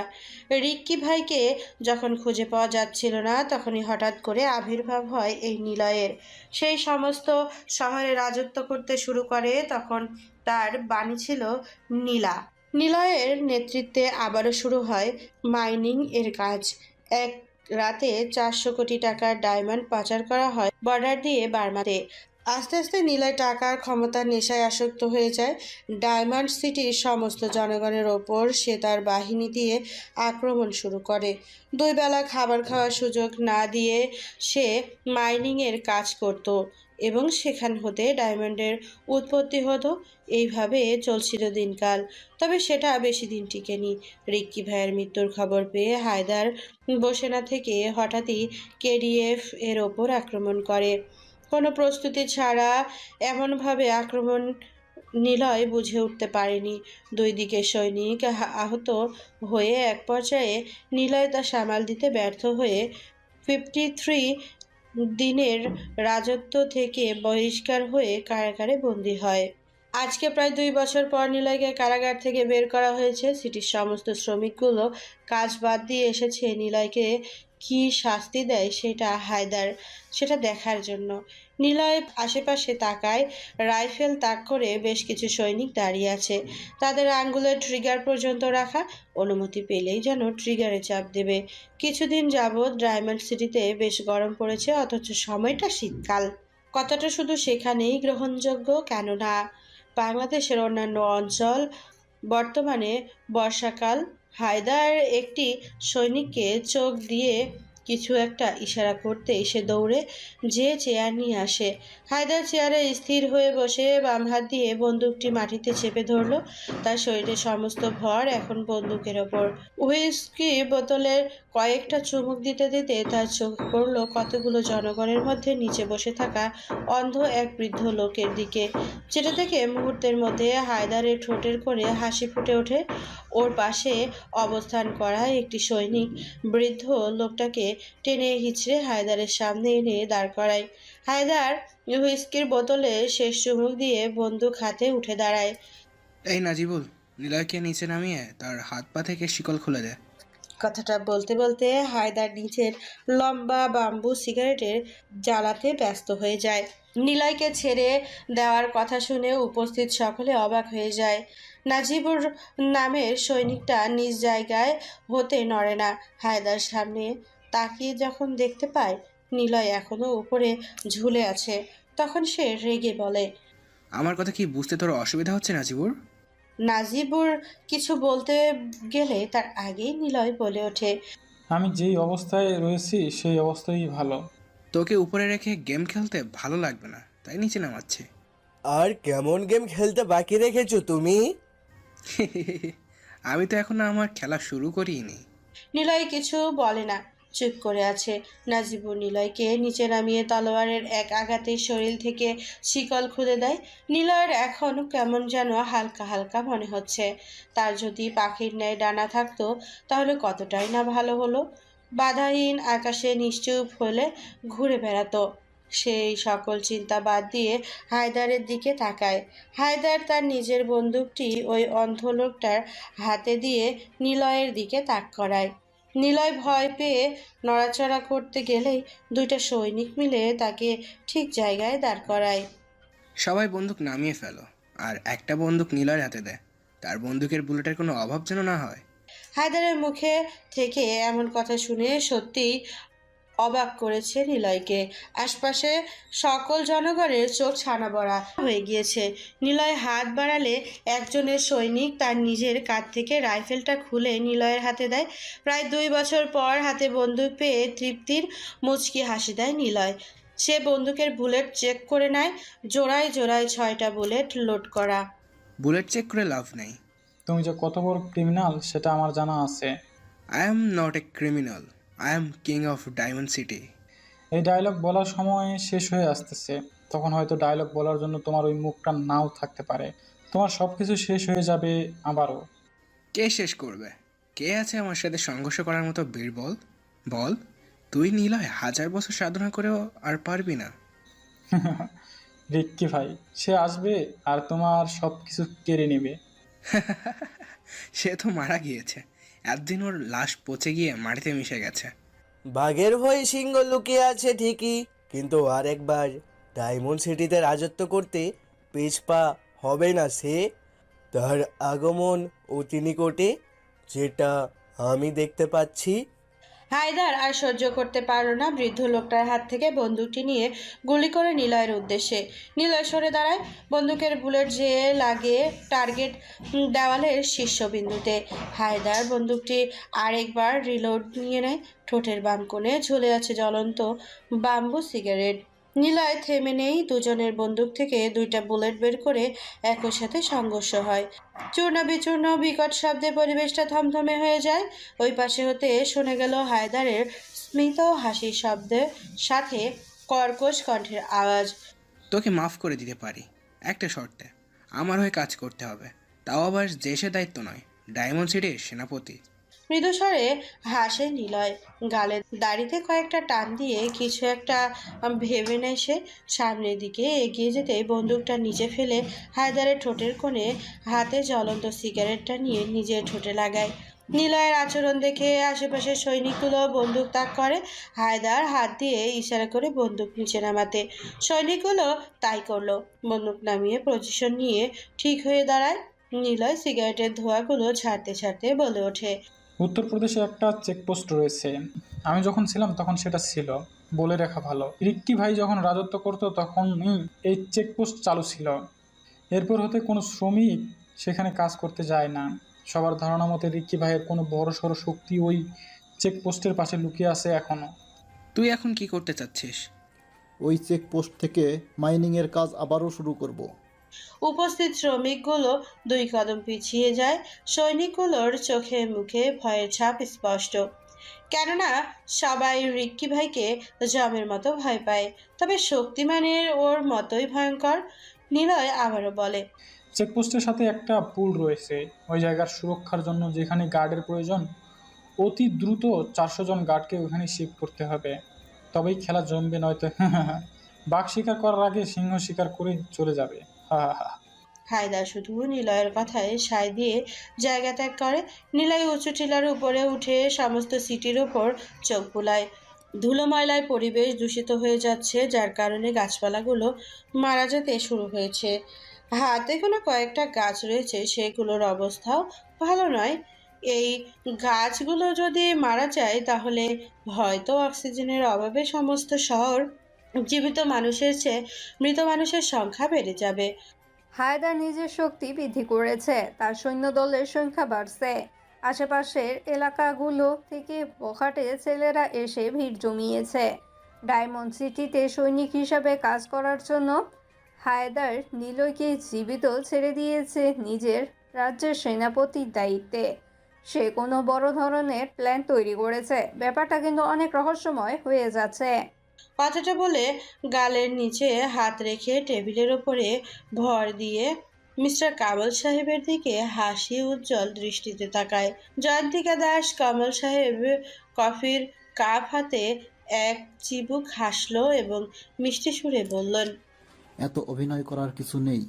রিক্কি ভাইকে যখন খুঁজে পাওয়া যাচ্ছিল না, তখনই হঠাৎ করে আবির্ভাব হয় এই নিলয়ের। সেই সমস্ত শহরে রাজত্ব করতে শুরু করে। তখন তার বাণী ছিল নীলা। নিলয়ের নেতৃত্বে আবারও শুরু হয় মাইনিং এর কাজ। এক রাতে 400 কোটি টাকার ডায়মন্ড পাচার করা হয় বর্ডার দিয়ে বার্মাতে। আস্তে আস্তে নিলয় টাকার ক্ষমতার নেশায় আসক্ত হয়ে যায়। ডায়মন্ড সিটির সমস্ত জনগণের ওপর সে তার বাহিনী দিয়ে আক্রমণ শুরু করে। 2 বেলা খাবার খাওয়ার সুযোগ না দিয়ে সে মাইনিংয়ের কাজ করত এবং সেখান হতে ডায়মন্ডের উৎপত্তি হতো। এইভাবে চলছিল দিনকাল। তবে সেটা বেশি দিন টিকেনি। রিক্কি ভাইয়ের মৃত্যুর খবর পেয়ে হায়দার বসে না থেকে হঠাৎই কেডিএফ এর ওপর আক্রমণ করে। কোনো প্রস্তুতি ছাড়া এমনভাবে আক্রমণ নিলয় বুঝে উঠতে পারেনি। 2 দিকের সৈনিক আহত হয়ে এক পর্যায়ে নিলয় তা সামাল দিতে ব্যর্থ হয়ে 53 দিনের রাজত্ব থেকে বহিষ্কার হয়ে কারাগারে বন্দী হয়। আজকে প্রায় 2 বছর পর নিলয়কে কারাগার থেকে বের করা হয়েছে। সিটির সমস্ত শ্রমিকগুলো কাজ বাদ দিয়ে এসেছে নিলয়কে কি শাস্তি দেয় সেটা দেখার জন্য। নিলয় আশেপাশে তাকায়। রাইফেল তাক করে বেশ কিছু সৈনিক দাঁড়িয়ে আছে, তাদের আঙ্গুলের ট্রিগার পর্যন্ত রাখা। অনুমতি পেলেই যেন ট্রিগারে চাপ দেবে। কিছুদিন যাবৎ ডায়মন্ড সিটিতে বেশ গরম পড়েছে, অথচ সময়টা শীতকাল। কথাটা শুধু সেখানেই গ্রহণযোগ্য, কেননা বাংলাদেশের অন্যান্য অঞ্চল বর্তমানে বর্ষাকাল। হায়দার একটি সৈনিককে চোখ দিয়ে কিছু একটা ইশারা করতেই সে দৌড়ে যে চেয়ার নিয়ে আসে। হায়দার চেয়ারে স্থির হয়ে বসে বাম হাত দিয়ে বন্দুকটি মাটিতে চেপে ধরল। তার শরীরের সমস্ত ভর এখন বন্দুকের ওপর। হুইস্কি বোতলের কয়েকটা চুমুক দিতে দিতে তার চোখ পড়ল কতগুলো জনগণের মধ্যে নিচে বসে থাকা অন্ধ এক বৃদ্ধ লোকের দিকে, যেটা থেকে মুহূর্তের মধ্যে হায়দারের ঠোঁটের করে হাসি ফুটে ওঠে। ওর পাশে অবস্থান করা একটি সৈনিক বৃদ্ধ লোকটাকে টেনে হিঁচড়ে হায়দারের সামনে এনে দাঁড় করায়। হায়দার হুইস্কির বোতলে শেষ চুমুক দিয়ে বন্দুক হাতে উঠে দাঁড়ায়। এই নাজিবুল, নিলয়কে নিচে নামিয়ে তার হাত পা থেকে শিকল খুলে দেয়। কথাটা বলতে বলতে হায়দার নিচের লম্বা বাম্বু সিগারেটের জ্বালাতে ব্যস্ত হয়ে যায়। নিলয়কে ছেড়ে দেওয়ার কথা শুনে উপস্থিত সকলে অবাক হয়ে যায়। নাজিবুর নামের সৈনিকটা নিজ জায়গায় হতে নড়ে না। হায়দার সামনে তাকিয়ে যখন দেখতে পায় নিলয় এখনো উপরে ঝুলে আছে, তখন সে রেগে বলে, আমার কথা কি বুঝতে তোর অসুবিধা হচ্ছে নাজিবুর? নাজিবুর কিছু বলতে গেলে তার আগেই নিলয় বলে ওঠে, আমি যেই অবস্থায় রয়েছি সেই অবস্থাই ভালো। তোকে উপরে রেখে গেম খেলতে ভালো লাগবে না, তাই নিচে নামাচ্ছে। আর কেমন গেম খেলতে বাকি রেখেছো তুমি? আমি তো এখন আমার খেলা শুরু করিনি। নিলয় কিছু বলে না, চুপ করে আছে। নাজিবুর নিলয়কে নিচে নামিয়ে তলোয়ারের এক আঘাতে শরীর থেকে শিকল খুলে দেয়। নিলয়ের এখন কেমন যেন হালকা হালকা মনে হচ্ছে। তার যদি পাখির ন্যায় ডানা থাকতো তাহলে কতটাই না ভালো হলো। বাধাহীন আকাশে নিশ্চুপ হলে ঘুরে বেড়াতো। সেই সকল চিন্তা বাদ দিয়ে হায়দারের দিকে তাকায়। হায়দার তার নিজের বন্দুকটি ওই অন্ধ লোকটার হাতে দিয়ে নিলয়ের দিকে তাক করায়। নিলয় ভয় পেয়ে নড়াচড়া করতে গেলেই 2টা সৈনিক মিলে তাকে ঠিক জায়গায় দাঁড় করায়। সবাই বন্দুক নামিয়ে ফেলো, আর একটা বন্দুক নিলয়ের হাতে দেয়। তার বন্দুকের বুলেটের কোনো অভাব যেন না হয়। হায়দারের মুখে থেকে এমন কথা শুনে সত্যিই অবাক করেছে নিলয়কে। আশপাশে সকল জনগণের চোখ ছানা বড়া হয়ে গিয়েছে। নিলয় হাত বাড়ালে একজনের সৈনিক তার নিজের কাঁধ থেকে রাইফেলটা খুলে নিলয়ের হাতে দেয়। প্রায় 2 বছর পর হাতে বন্দুক পেয়ে তৃপ্তির মুচকি হাসি দেয় নিলয়। সে বন্দুকের বুলেট চেক করে নেয়। জোড়ায় জোড়ায় 6টা বুলেট লোড করা। বুলেট চেক করে লাভ নেই। তুমি যে কত বড় ক্রিমিনাল সেটা আমার জানা আছে। I am not a criminal, I am king of diamond city. এই ডায়লগ বলার সময় শেষ হয়ে আসতেছে, তখন হয়তো ডায়লগ বলার জন্য তোমার ওই মুখটা নাও থাকতে পারে। তোমার সব কিছু শেষ হয়ে যাবে আবারও। কে শেষ করবে? কে আছে আমার সাথে সংঘর্ষ করার মতো বীরবল? বল, তুই নিলয় 1000 বছর সাধনা করেও আর পারবি না। রিক্কি ভাই, সে আসবে আর তোমার সব কিছু কেড়ে নেবে। সে তো মারা গিয়েছে, একদিন ওর লাশ পচে গিয়ে মাটিতে মিশে গেছে। বাঘের ভয়ে সিংহ লুকিয়ে আছে ঠিকই, কিন্তু আরেকবার ডায়মন্ড সিটিতে রাজত্ব করতে পিছপা হবে না সে। তার আগমন অতি নিকটে, যেটা আমি দেখতে পাচ্ছি। হায়দার আর সহ্য করতে পারল না। বৃদ্ধ লোকটার হাত থেকে বন্দুকটি নিয়ে গুলি করে নিলয়ের উদ্দেশ্যে। নিলয় সরে দাঁড়ায়। বন্দুকের বুলেট যেয়ে লাগে টার্গেট দেওয়ালের শীর্ষবিন্দুতে। হায়দার বন্দুকটি আরেকবার রিলোড নিয়ে নেয়। ঠোঁটের বাম কোণে ঝুলে আছে জ্বলন্ত বাম্বু সিগারেট। নিলয় থেমে নেই। দুজনের বন্দুক থেকে 2টা বুলেট বের করে একই সাথে সংঘর্ষ হয়। চূর্ণ বিচূর্ণ বিকট শব্দে পরিবেশটা থমথমে হয়ে যায়। ওই পাশে হতে শোনা গেল হায়দারের স্মিত হাসির শব্দের সাথে কর্কশ কণ্ঠের আওয়াজ। তোকে মাফ করে দিতে পারি একটা শর্তে, আমার হয়ে কাজ করতে হবে, তাও আবার দেশের দায়িত্ব নয়, ডায়মন্ড সিটির সেনাপতি। মৃদুস্বরে হাসে নিলয়। গালে দাড়িতে কয়েকটা টান দিয়ে কিছু একটা ভেবে নেয় সে। সামনের দিকে এগিয়ে যেতে বন্দুকটা নিচে ফেলে হায়দারের ঠোঁটের কোণে হাতে জ্বলন্ত সিগারেটটা নিয়ে নিজের ঠোঁটে লাগায়। নিলয়ের আচরণ দেখে আশেপাশের সৈনিকগুলো বন্দুক তাক করে। হায়দার হাত দিয়ে ইশারা করে বন্দুক নিচে নামাতে। সৈনিকগুলো তাই করলো। বন্দুক নামিয়ে পজিশন নিয়ে ঠিক হয়ে দাঁড়ায়। নিলয় সিগারেটের ধোঁয়াগুলো ছাড়তে ছাড়তে বলে ওঠে, উত্তরপ্রদেশে একটা চেকপোস্ট রয়েছে। আমি যখন ছিলাম তখন সেটা ছিল, বলে রাখা ভালো। রিক্কি ভাই যখন রাজত্ব করতো তখনই এই চেকপোস্ট চালু ছিল। এরপর হতে কোনো শ্রমিক সেখানে কাজ করতে যায় না। সবার ধারণা মতে রিক্কি ভাইয়ের কোনো বড় সড়ো শক্তি ওই চেকপোস্টের পাশে লুকিয়ে আছে এখনো। তুই এখন কি করতে চাচ্ছিস? ওই চেকপোস্ট থেকে মাইনিংয়ের কাজ আবারও শুরু করব। উপস্থিত শ্রমিকগুলো 2 কদম পিছিয়ে যায়। সৈনিকগুলোর চোখে মুখে ভয়ের ছাপ স্পষ্ট, কেননা সবাই রিক্কি ভাইকে জমের মতো ভয় পায়। তবে শক্তিমানের ওর মতোই ভয়ঙ্কর। নিলয় আবারও বলে, চেকপোস্টের সাথে একটা পুল রয়েছে। ওই জায়গার সুরক্ষার জন্য যেখানে গার্ডের প্রয়োজন, অতি দ্রুত 400 জন গার্ডকে ওখানে শিফট করতে হবে, তবেই খেলা জমবে। নয়তো বাঘ শিকার করার আগে সিংহ শিকার করে চলে যাবে। হায়দার শুধু নিলয়ের কথায় সায় দিয়ে জায়গা ত্যাগ করে। নিলয় উঁচু টিলার উপরে উঠে সমস্ত সিটির ওপর চোখ বুলায়। ধুলো ময়লায় পরিবেশ দূষিত হয়ে যাচ্ছে, যার কারণে গাছপালাগুলো মারা যেতে শুরু হয়েছে। হাতে কোনো কয়েকটা গাছ রয়েছে, সেগুলোর অবস্থাও ভালো নয়। এই গাছগুলো যদি মারা যায় তাহলে হয়তো অক্সিজেনের অভাবে সমস্ত শহর জীবিত মানুষের চেয়ে মৃত মানুষের সংখ্যা বেড়ে যাবে। হায়দার নিজের শক্তি বৃদ্ধি করেছে, তার সৈন্যদলের সংখ্যা বাড়ছে। আশেপাশের এলাকাগুলো থেকে বখাটে ছেলেরা এসে ভিড় জমিয়েছে ডায়মন্ড সিটিতে সৈনিক হিসাবে কাজ করার জন্য। হায়দার নিলয়কে জীবিত ছেড়ে দিয়েছে নিজের রাজ্যের সেনাপতির দায়িত্বে। সে কোনো বড় ধরনের প্ল্যান তৈরি করেছে। ব্যাপারটা কিন্তু অনেক রহস্যময় হয়ে যাচ্ছে। কথাটা বলে গালের নিচে হাত রেখে টেবিলের ওপরে ভর দিয়ে মিস্টার কামাল সাহেবের দিকে হাসি উজ্জ্বল দৃষ্টিতে তাকায়। জয়ন্তিকা দাস কামাল সাহেব কফির কাপ হাতে এক চিবুক হাসলো এবং মিষ্টি সুরে বললেন, এত অভিনয় করার কিছু নেই,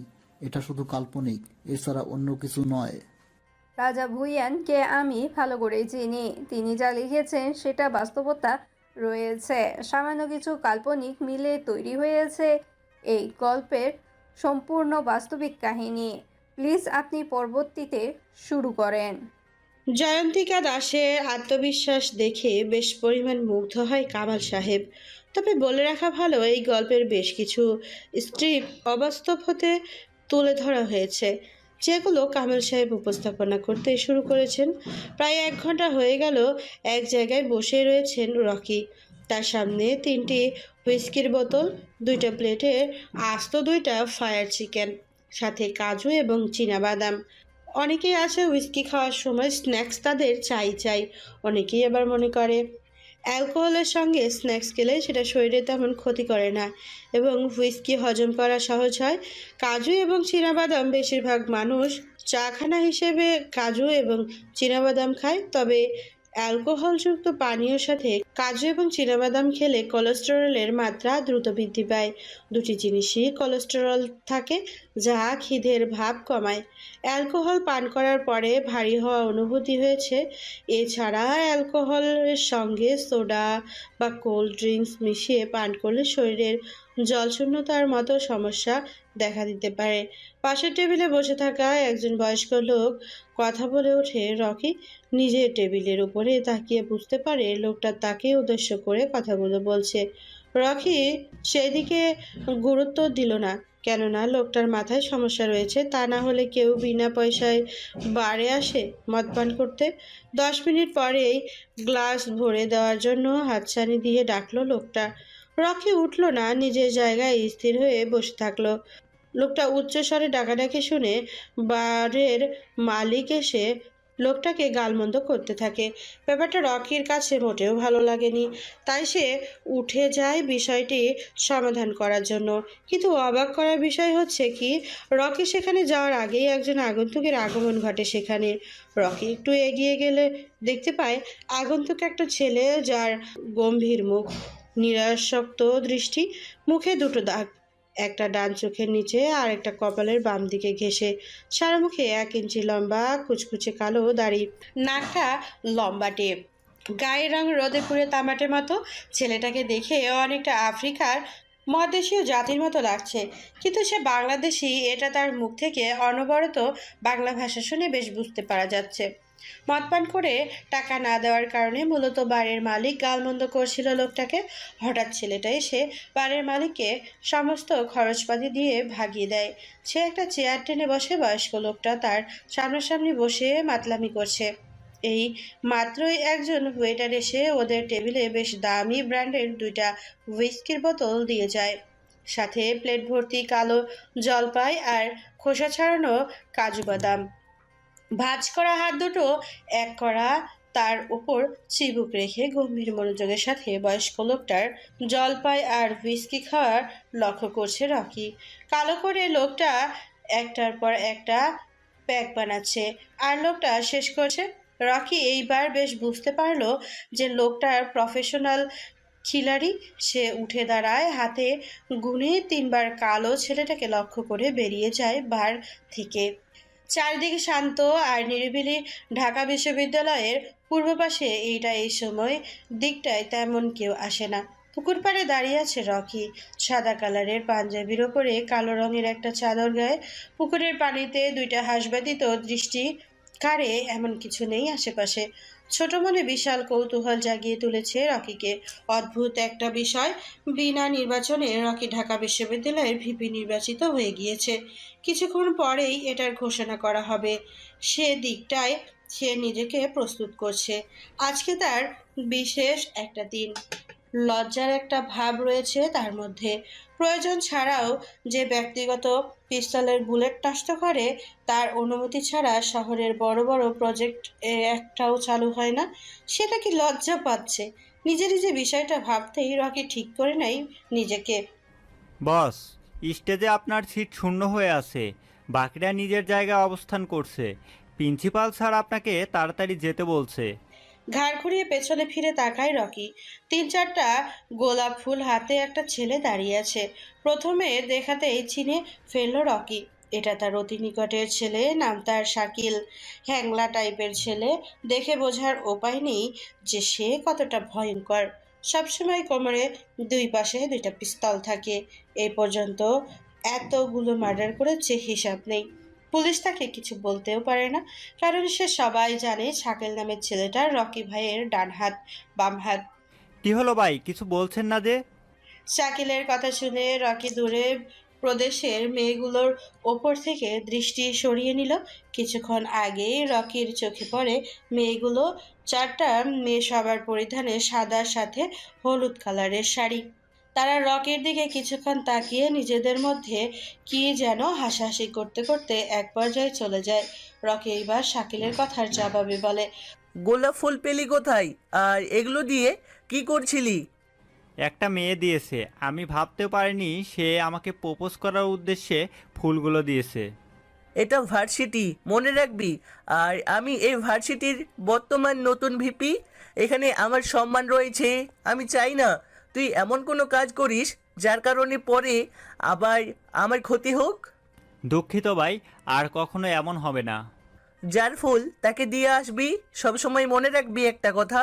এটা শুধু কাল্পনিক, এছাড়া অন্য কিছু নয়। রাজা ভুইয়ানকে আমি ভালো করেই চিনি। তিনি যা লিখেছেন সেটা বাস্তবতা রয়েছে, সামান্য কিছু কাল্পনিক মিলে তৈরি হয়েছে এই গল্পের সম্পূর্ণ বাস্তবিক কাহিনী। প্লিজ আপনি পরবর্তীতে শুরু করেন। জয়ন্তিকা দাসের আত্মবিশ্বাস দেখে বেশ পরিমাণ মুগ্ধ হয় কামাল সাহেব। তবে বলে রাখা ভালো, এই গল্পের বেশ কিছু স্ট্রিপ অবাস্তব হতে তুলে ধরা হয়েছে, যেগুলো কামাল সাহেব উপস্থাপনা করতে শুরু করেছেন। প্রায় 1 ঘন্টা হয়ে গেল এক জায়গায় বসে রয়েছেন রকি। তার সামনে 3টি হুইস্কির বোতল, 2টা প্লেটে আস্ত 2টা ফায়ার চিকেন, সাথে কাজু এবং চীনাবাদাম। অনেকেই আছে হুইস্কি খাওয়ার সময় স্ন্যাক্স তাদের চাই। অনেকেই আবার মনে করে অ্যালকোহলের সঙ্গে স্ন্যাক্স খেলে সেটা শরীরে তেমন ক্ষতি করে না এবং হুইস্কি হজম করা সহজ হয়। কাজু এবং চীনাবাদাম বেশিরভাগ মানুষ চাখানা হিসেবে কাজু এবং চীনাবাদাম খায়। তবে অ্যালকোহলযুক্ত পানীয়র সাথে কাজু এবং চীনাবাদাম খেলে কোলেস্টেরলের মাত্রা দ্রুত বৃদ্ধি পায়। দুটি জিনিসই কোলেস্টেরল থাকে, যা খিদের ভাব কমায়। অ্যালকোহল পান করার পরে ভারী হওয়া অনুভূতি হয়েছে। এছাড়া অ্যালকোহলের সঙ্গে সোডা বা কোল্ড ড্রিঙ্কস মিশিয়ে পান করলে শরীরের জলশূন্যতার মতো সমস্যা দেখা দিতে পারে। পাশের টেবিলে বসে থাকা একজন বয়স্ক লোক কথা বলে ওঠে। রকি নিজের টেবিলের উপরে তাকিয়ে বুঝতে পারে লোকটা তাকে উদ্দেশ্য করে কথাগুলো বলছে। রকি সেদিকে গুরুত্ব দিল না, কেননা লোকটার মাথায় সমস্যা রয়েছে। তা না হলে কেউ বিনা পয়সায় বারে আসে মদ পান করতে? 10 মিনিট পরেই গ্লাস ভরে দেওয়ার জন্য হাতছানি দিয়ে ডাকলো লোকটা। রকি উঠল না, নিজের জায়গায় স্থির হয়ে বসে থাকলো। লোকটা উচ্চস্বরে ডাকাডাকি শুনে বারের মালিক এসে লোকটাকে গালমন্দ করতে থাকে। ব্যাপারটা রকির কাছে মোটেও ভালো লাগেনি, তাই সে উঠে যায় বিষয়টি সমাধান করার জন্য। কিন্তু অবাক করার বিষয় হচ্ছে কি, রকি সেখানে যাওয়ার আগেই একজন আগন্তুকের আগমন ঘটে সেখানে। রকি একটু এগিয়ে গেলে দেখতে পায় আগন্তুক একটা ছেলে, যার গম্ভীর মুখ, নিরাসক্ত দৃষ্টি, মুখে 2টো দাগ, একটা ডান চোখের নিচে আর একটা কপালের বাম দিকে ঘেঁষে। সারা মুখে 1 ইঞ্চি লম্বা কুচকুচে কালো দাড়ি, নাকটা লম্বাটে, গায়ের রং রোদে পুড়ে তামাটের মতো। ছেলেটাকে দেখে অনেকটা আফ্রিকার মহাদেশীয় জাতির মতো লাগছে, কিন্তু সে বাংলাদেশি এটা তার মুখ থেকে অনবরত বাংলা ভাষা শুনে বেশ বুঝতে পারা যাচ্ছে। মদ পান করে টাকা না দেওয়ার কারণে মূলত বারের মালিক গালমন্দ করছিল লোকটাকে। হঠাৎ ছেলেটা এসে বারের মালিককে সমস্ত খরচপাতি দিয়ে ভাগিয়ে দেয়। সে একটা চেয়ার টেনে বসে, বয়স্ক লোকটা তার সামনাসামনি বসে মাতলামি করছে। এই মাত্রই একজন ওয়েটার এসে ওদের টেবিলে বেশ দামি ব্র্যান্ডের 2টা হুইস্কির বোতল দিয়ে যায়, সাথে প্লেট ভর্তি কালো জলপাই আর খোসা ছাড়ানো কাজু বাদাম। ভাঁজ করা হাত দুটো এক করা তার উপর চিবুক রেখে গম্ভীর মনোযোগের সাথে বয়স্ক লোকটার জলপাই আর হুইস্কি খাওয়ার লক্ষ্য করছে রকি। কালো করে লোকটা একটার পর একটা প্যাক বানাচ্ছে আর লোকটা শেষ করছে। রকি এইবার বেশ বুঝতে পারলো যে লোকটার প্রফেশনাল খিলাড়ি। সে উঠে দাঁড়ায়, হাতে গুনে 3বার কালো ছেলেটাকে লক্ষ্য করে বেরিয়ে যায় বার থেকে। চারিদিকে শান্ত আর নিরিবিলি। ঢাকা বিশ্ববিদ্যালয়ের পূর্ব পাশে এই সময় দিকটায় তেমন কেউ আসে না। পুকুর পাড়ে দাঁড়িয়ে আছে রকি, সাদা কালারের পাঞ্জাবির ওপরে কালো রঙের একটা চাদর গায়ে। পুকুরের পানিতে 2টা হাঁস ব্যতীত দৃষ্টি কারে এমন কিছু নেই আশেপাশে। ছোট মনে বিশাল কৌতূহল জাগিয়ে তুলেছে রকিকে। অদ্ভুত একটা বিষয়, বিনা নির্বাচনে রকি ঢাকা বিশ্ববিদ্যালয়ের ভিপি নির্বাচিত হয়ে গিয়েছে। কিছুক্ষণ পরেই এটার ঘোষণা করা হবে। সে দিকটায় সে নিজেকে প্রস্তুত করছে। আজকে তার বিশেষ একটা দিন। লজ্জার একটা ভাব রয়েছে তার মধ্যে। প্রয়োজন ছাড়াও যে ব্যক্তিগত পিস্তলের বুলেট নষ্ট করে, তার অনুমতি ছাড়া শহরের বড় বড় প্রজেক্ট একটাও চালু হয় না। সেটা কি লজ্জা পাচ্ছে? নিজে নিজে বিষয়টা ভাবতেই রকি ঠিক করে নেয় নিজেকে। বস, স্টেজে আপনার সিট শূন্য হয়ে আছে, বাকিরা নিজের জায়গায় অবস্থান করছে। প্রিন্সিপাল স্যার আপনাকে তাড়াতাড়ি যেতে বলছে। ঘাড় ঘুরিয়ে পেছনে ফিরে তাকায় রকি। 3-4টা গোলাপ ফুল হাতে একটা ছেলে দাঁড়িয়ে আছে। প্রথমে দেখাতেই চিনে ফেলল রকি, এটা তার অতি নিকটের ছেলে, নাম তার শাকিল। হ্যাংলা টাইপের ছেলে, দেখে বোঝার উপায় নেই যে সে কতটা ভয়ঙ্কর। সবসময় কোমরে 2 পাশে 2টা পিস্তল থাকে। এই পর্যন্ত এতগুলো মার্ডার করেছে হিসাব নেই। পুলিশ তাকে কিছু বলতেও পারে না, কারণ সে সবাই জানে শাকিল নামের ছেলেটা রকি ভাইয়ের ডান হাত বাম হাত। কি হলো ভাই, কিছু বলছেন না যে? শাকিলের কথা শুনে রকি দূরে প্রদেশের মেয়েগুলোর ওপর থেকে দৃষ্টি সরিয়ে নিল। কিছুক্ষণ আগেই রকির চোখে পড়ে মেয়েগুলো, 4টা মেয়ে সবার পরিধানে সাদার সাথে হলুদ কালারের শাড়ি। তারা রকির দিকে কিছুক্ষণ তাকিয়ে নিজেদের মধ্যে কি যেন হাসাহাসি করতে করতে এক পর্যায়ে চলে যায়। রকি এইবার শাকিলের কথার জবাবে বলে, গোলাপ ফুল পেলি কোথায়? আর এগুলো দিয়ে কি করছিলি? একটা মেয়ে দিয়েছে, আমি ভাবতেও পারিনি সে আমাকে প্রপোজ করার উদ্দেশ্যে ফুলগুলো দিয়েছে। এটা ভার্সিটি, মনে রাখবি। আর আমি এই ভার্সিটির বর্তমান নতুন ভিপি। এখানে আমার সম্মান রয়েছে। আমি চাই না তুই এমন কোনো কাজ করিস যার কারণে পরে আবার আমার ক্ষতি হোক। দুঃখিত ভাই, আর কখনো এমন হবে না। যার ফুল তাকে দিয়ে আসবি। সবসময় মনে রাখবি একটা কথা,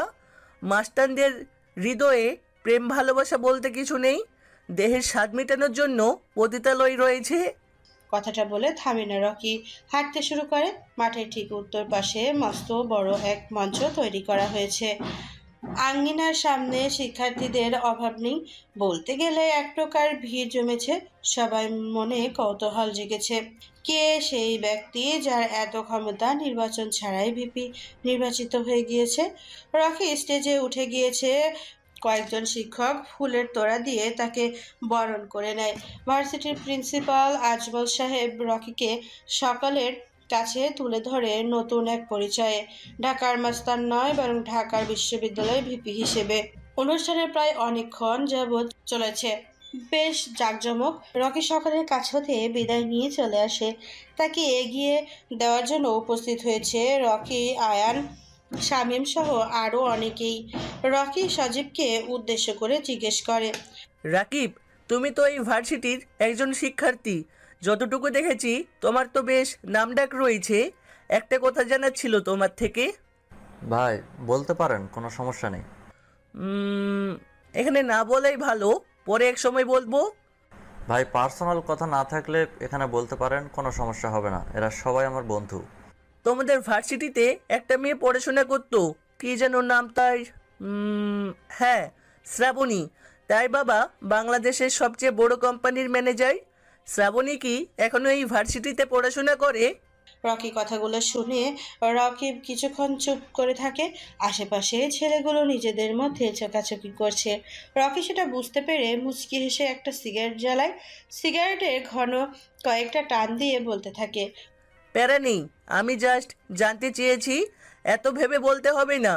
মাস্টারদের হৃদয়ে প্রেম ভালোবাসা বলতে কিছু নেই। দেহের স্বাদ মেটানোর জন্য পতিতালয় রয়েছে। কথাটা বলে থামে না রকি, হাঁটতে শুরু করে। মাঠের ঠিক উত্তর পাশে মস্ত বড় এক মঞ্চ তৈরি করা হয়েছে। আঙ্গিনার সামনে শিক্ষার্থীদের অভাব নেই, বলতে গেলে এক প্রকার ভিড় জমেছে। সবাই মনে কৌতূহল জেগেছে, কে সেই ব্যক্তি যার এত ক্ষমতা নির্বাচন ছাড়াই ভিপি নির্বাচিত হয়ে গিয়েছে। রকি স্টেজে উঠে গিয়েছে। কয়েকজন শিক্ষক ফুলের তোড়া দিয়ে তাকে বরণ করে নেয়। ভার্সিটির প্রিন্সিপাল আজমল সাহেব রকিকে সকলের কাছে তুলে ধরে নতুন এক পরিচয়ে, ঢাকার মাস্তান নয় বরং ঢাকার বিশ্ববিদ্যালয়ের ভিপি হিসেবে। অনুষ্ঠানের প্রায় অনেকক্ষণ যাবৎ চলেছে, বেশ জাঁকজমক। রকি সকলের কাছ হতে বিদায় নিয়ে চলে আসে। তাকে এগিয়ে দেওয়ার জন্য উপস্থিত হয়েছে রকি, আয়ান, শামীম সহ আরও অনেকেই। রকি সজীবকে উদ্দেশ্য করে জিজ্ঞেস করে, রাকিব, তুমি তো এই ভার্সিটির একজন শিক্ষার্থী। যতটুকু দেখেছি তোমার তো বেশ নামডাক রয়েছে। একটা কথা জানার ছিল তোমার থেকে। ভাই বলতে পারেন, কোনো সমস্যা নেই। এখানে না বলাই ভালো, পরে এক সময় বলবো। ভাই পার্সোনাল কথা না থাকলে এখানে বলতে পারেন, কোনো সমস্যা হবে না। এরা সবাই আমার বন্ধু। তোমাদের ভার্সিটিতে একটা মেয়ে পড়াশোনা করতো, কি যেন নাম তার? হ্যাঁ, শ্রাবণী। তাই বাবা বাংলাদেশের সবচেয়ে বড় কোম্পানির ম্যানেজার। শ্রাবণী কি এখনো এই ভার্সিটিতে পড়াশোনা করে? রকি কথাগুলো শুনে রকিব কিছুক্ষণ চুপ করে থাকে। আশেপাশে ছেলেগুলো নিজেদের মধ্যে চোকাচোকি করছে। রকি সেটা বুঝতে পেরে মুচকি হেসে একটা সিগারেট জ্বালায়। সিগারেটের ঘন কয়েকটা টান দিয়ে বলতে থাকে, প্যারা নেই, আমি জাস্ট জানতে চেয়েছি, এত ভেবে বলতে হবে না।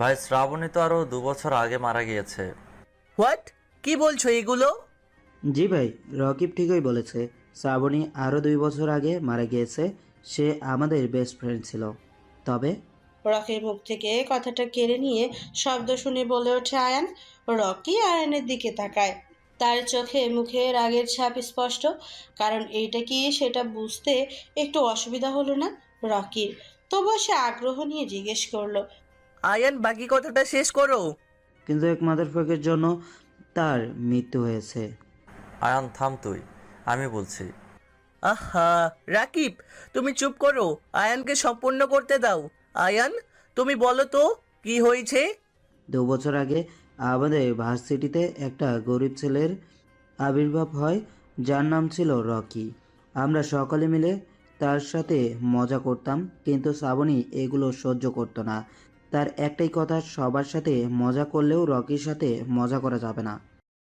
ভাই শ্রাবণী তো আরও 2 বছর আগে মারা গিয়েছে। হোয়াট? কি বলছো এগুলো? জি ভাই, রকিব ঠিকই বলেছে। শ্রাবণী আরও 2 বছর আগে মারা গিয়েছে। সে আমাদের বেস্ট ফ্রেন্ড ছিল। তবে রকির মুখ থেকে কথাটা কেড়ে নিয়ে শব্দ শুনে বলে ওঠে আয়ান। রকি আয়ানের দিকে তাকায়। তার চোখে মুখে রাগের ছাপ স্পষ্ট। কারণ এইটা কি সেটা বুঝতে একটু অসুবিধা হলো না রকির। তবুও সে আগ্রহ নিয়ে জিজ্ঞেস করলো, আয়ান, বাকি কথাটা শেষ করো। কিন্তু এক মাদারফাকের জন্য তার মৃত্যু হয়েছে। আয়ান থাম তুই, আমি বলছি। আহা রাকিব, তুমি চুপ করো, আয়ানকে সম্পূর্ণ করতে দাও। আয়ান, তুমি বলো তো কি হয়েছে? 2 বছর আগে আমাদের ভার্সিটিতে একটা গরিব ছেলের আবির্ভাব হয়, যার নাম ছিল রকি। আমরা সকলে মিলে তার সাথে মজা করতাম, কিন্তু শ্রাবণী এগুলো সহ্য করতো না। তার একটাই কথা, সবার সাথে মজা করলেও রকির সাথে মজা করা যাবে না।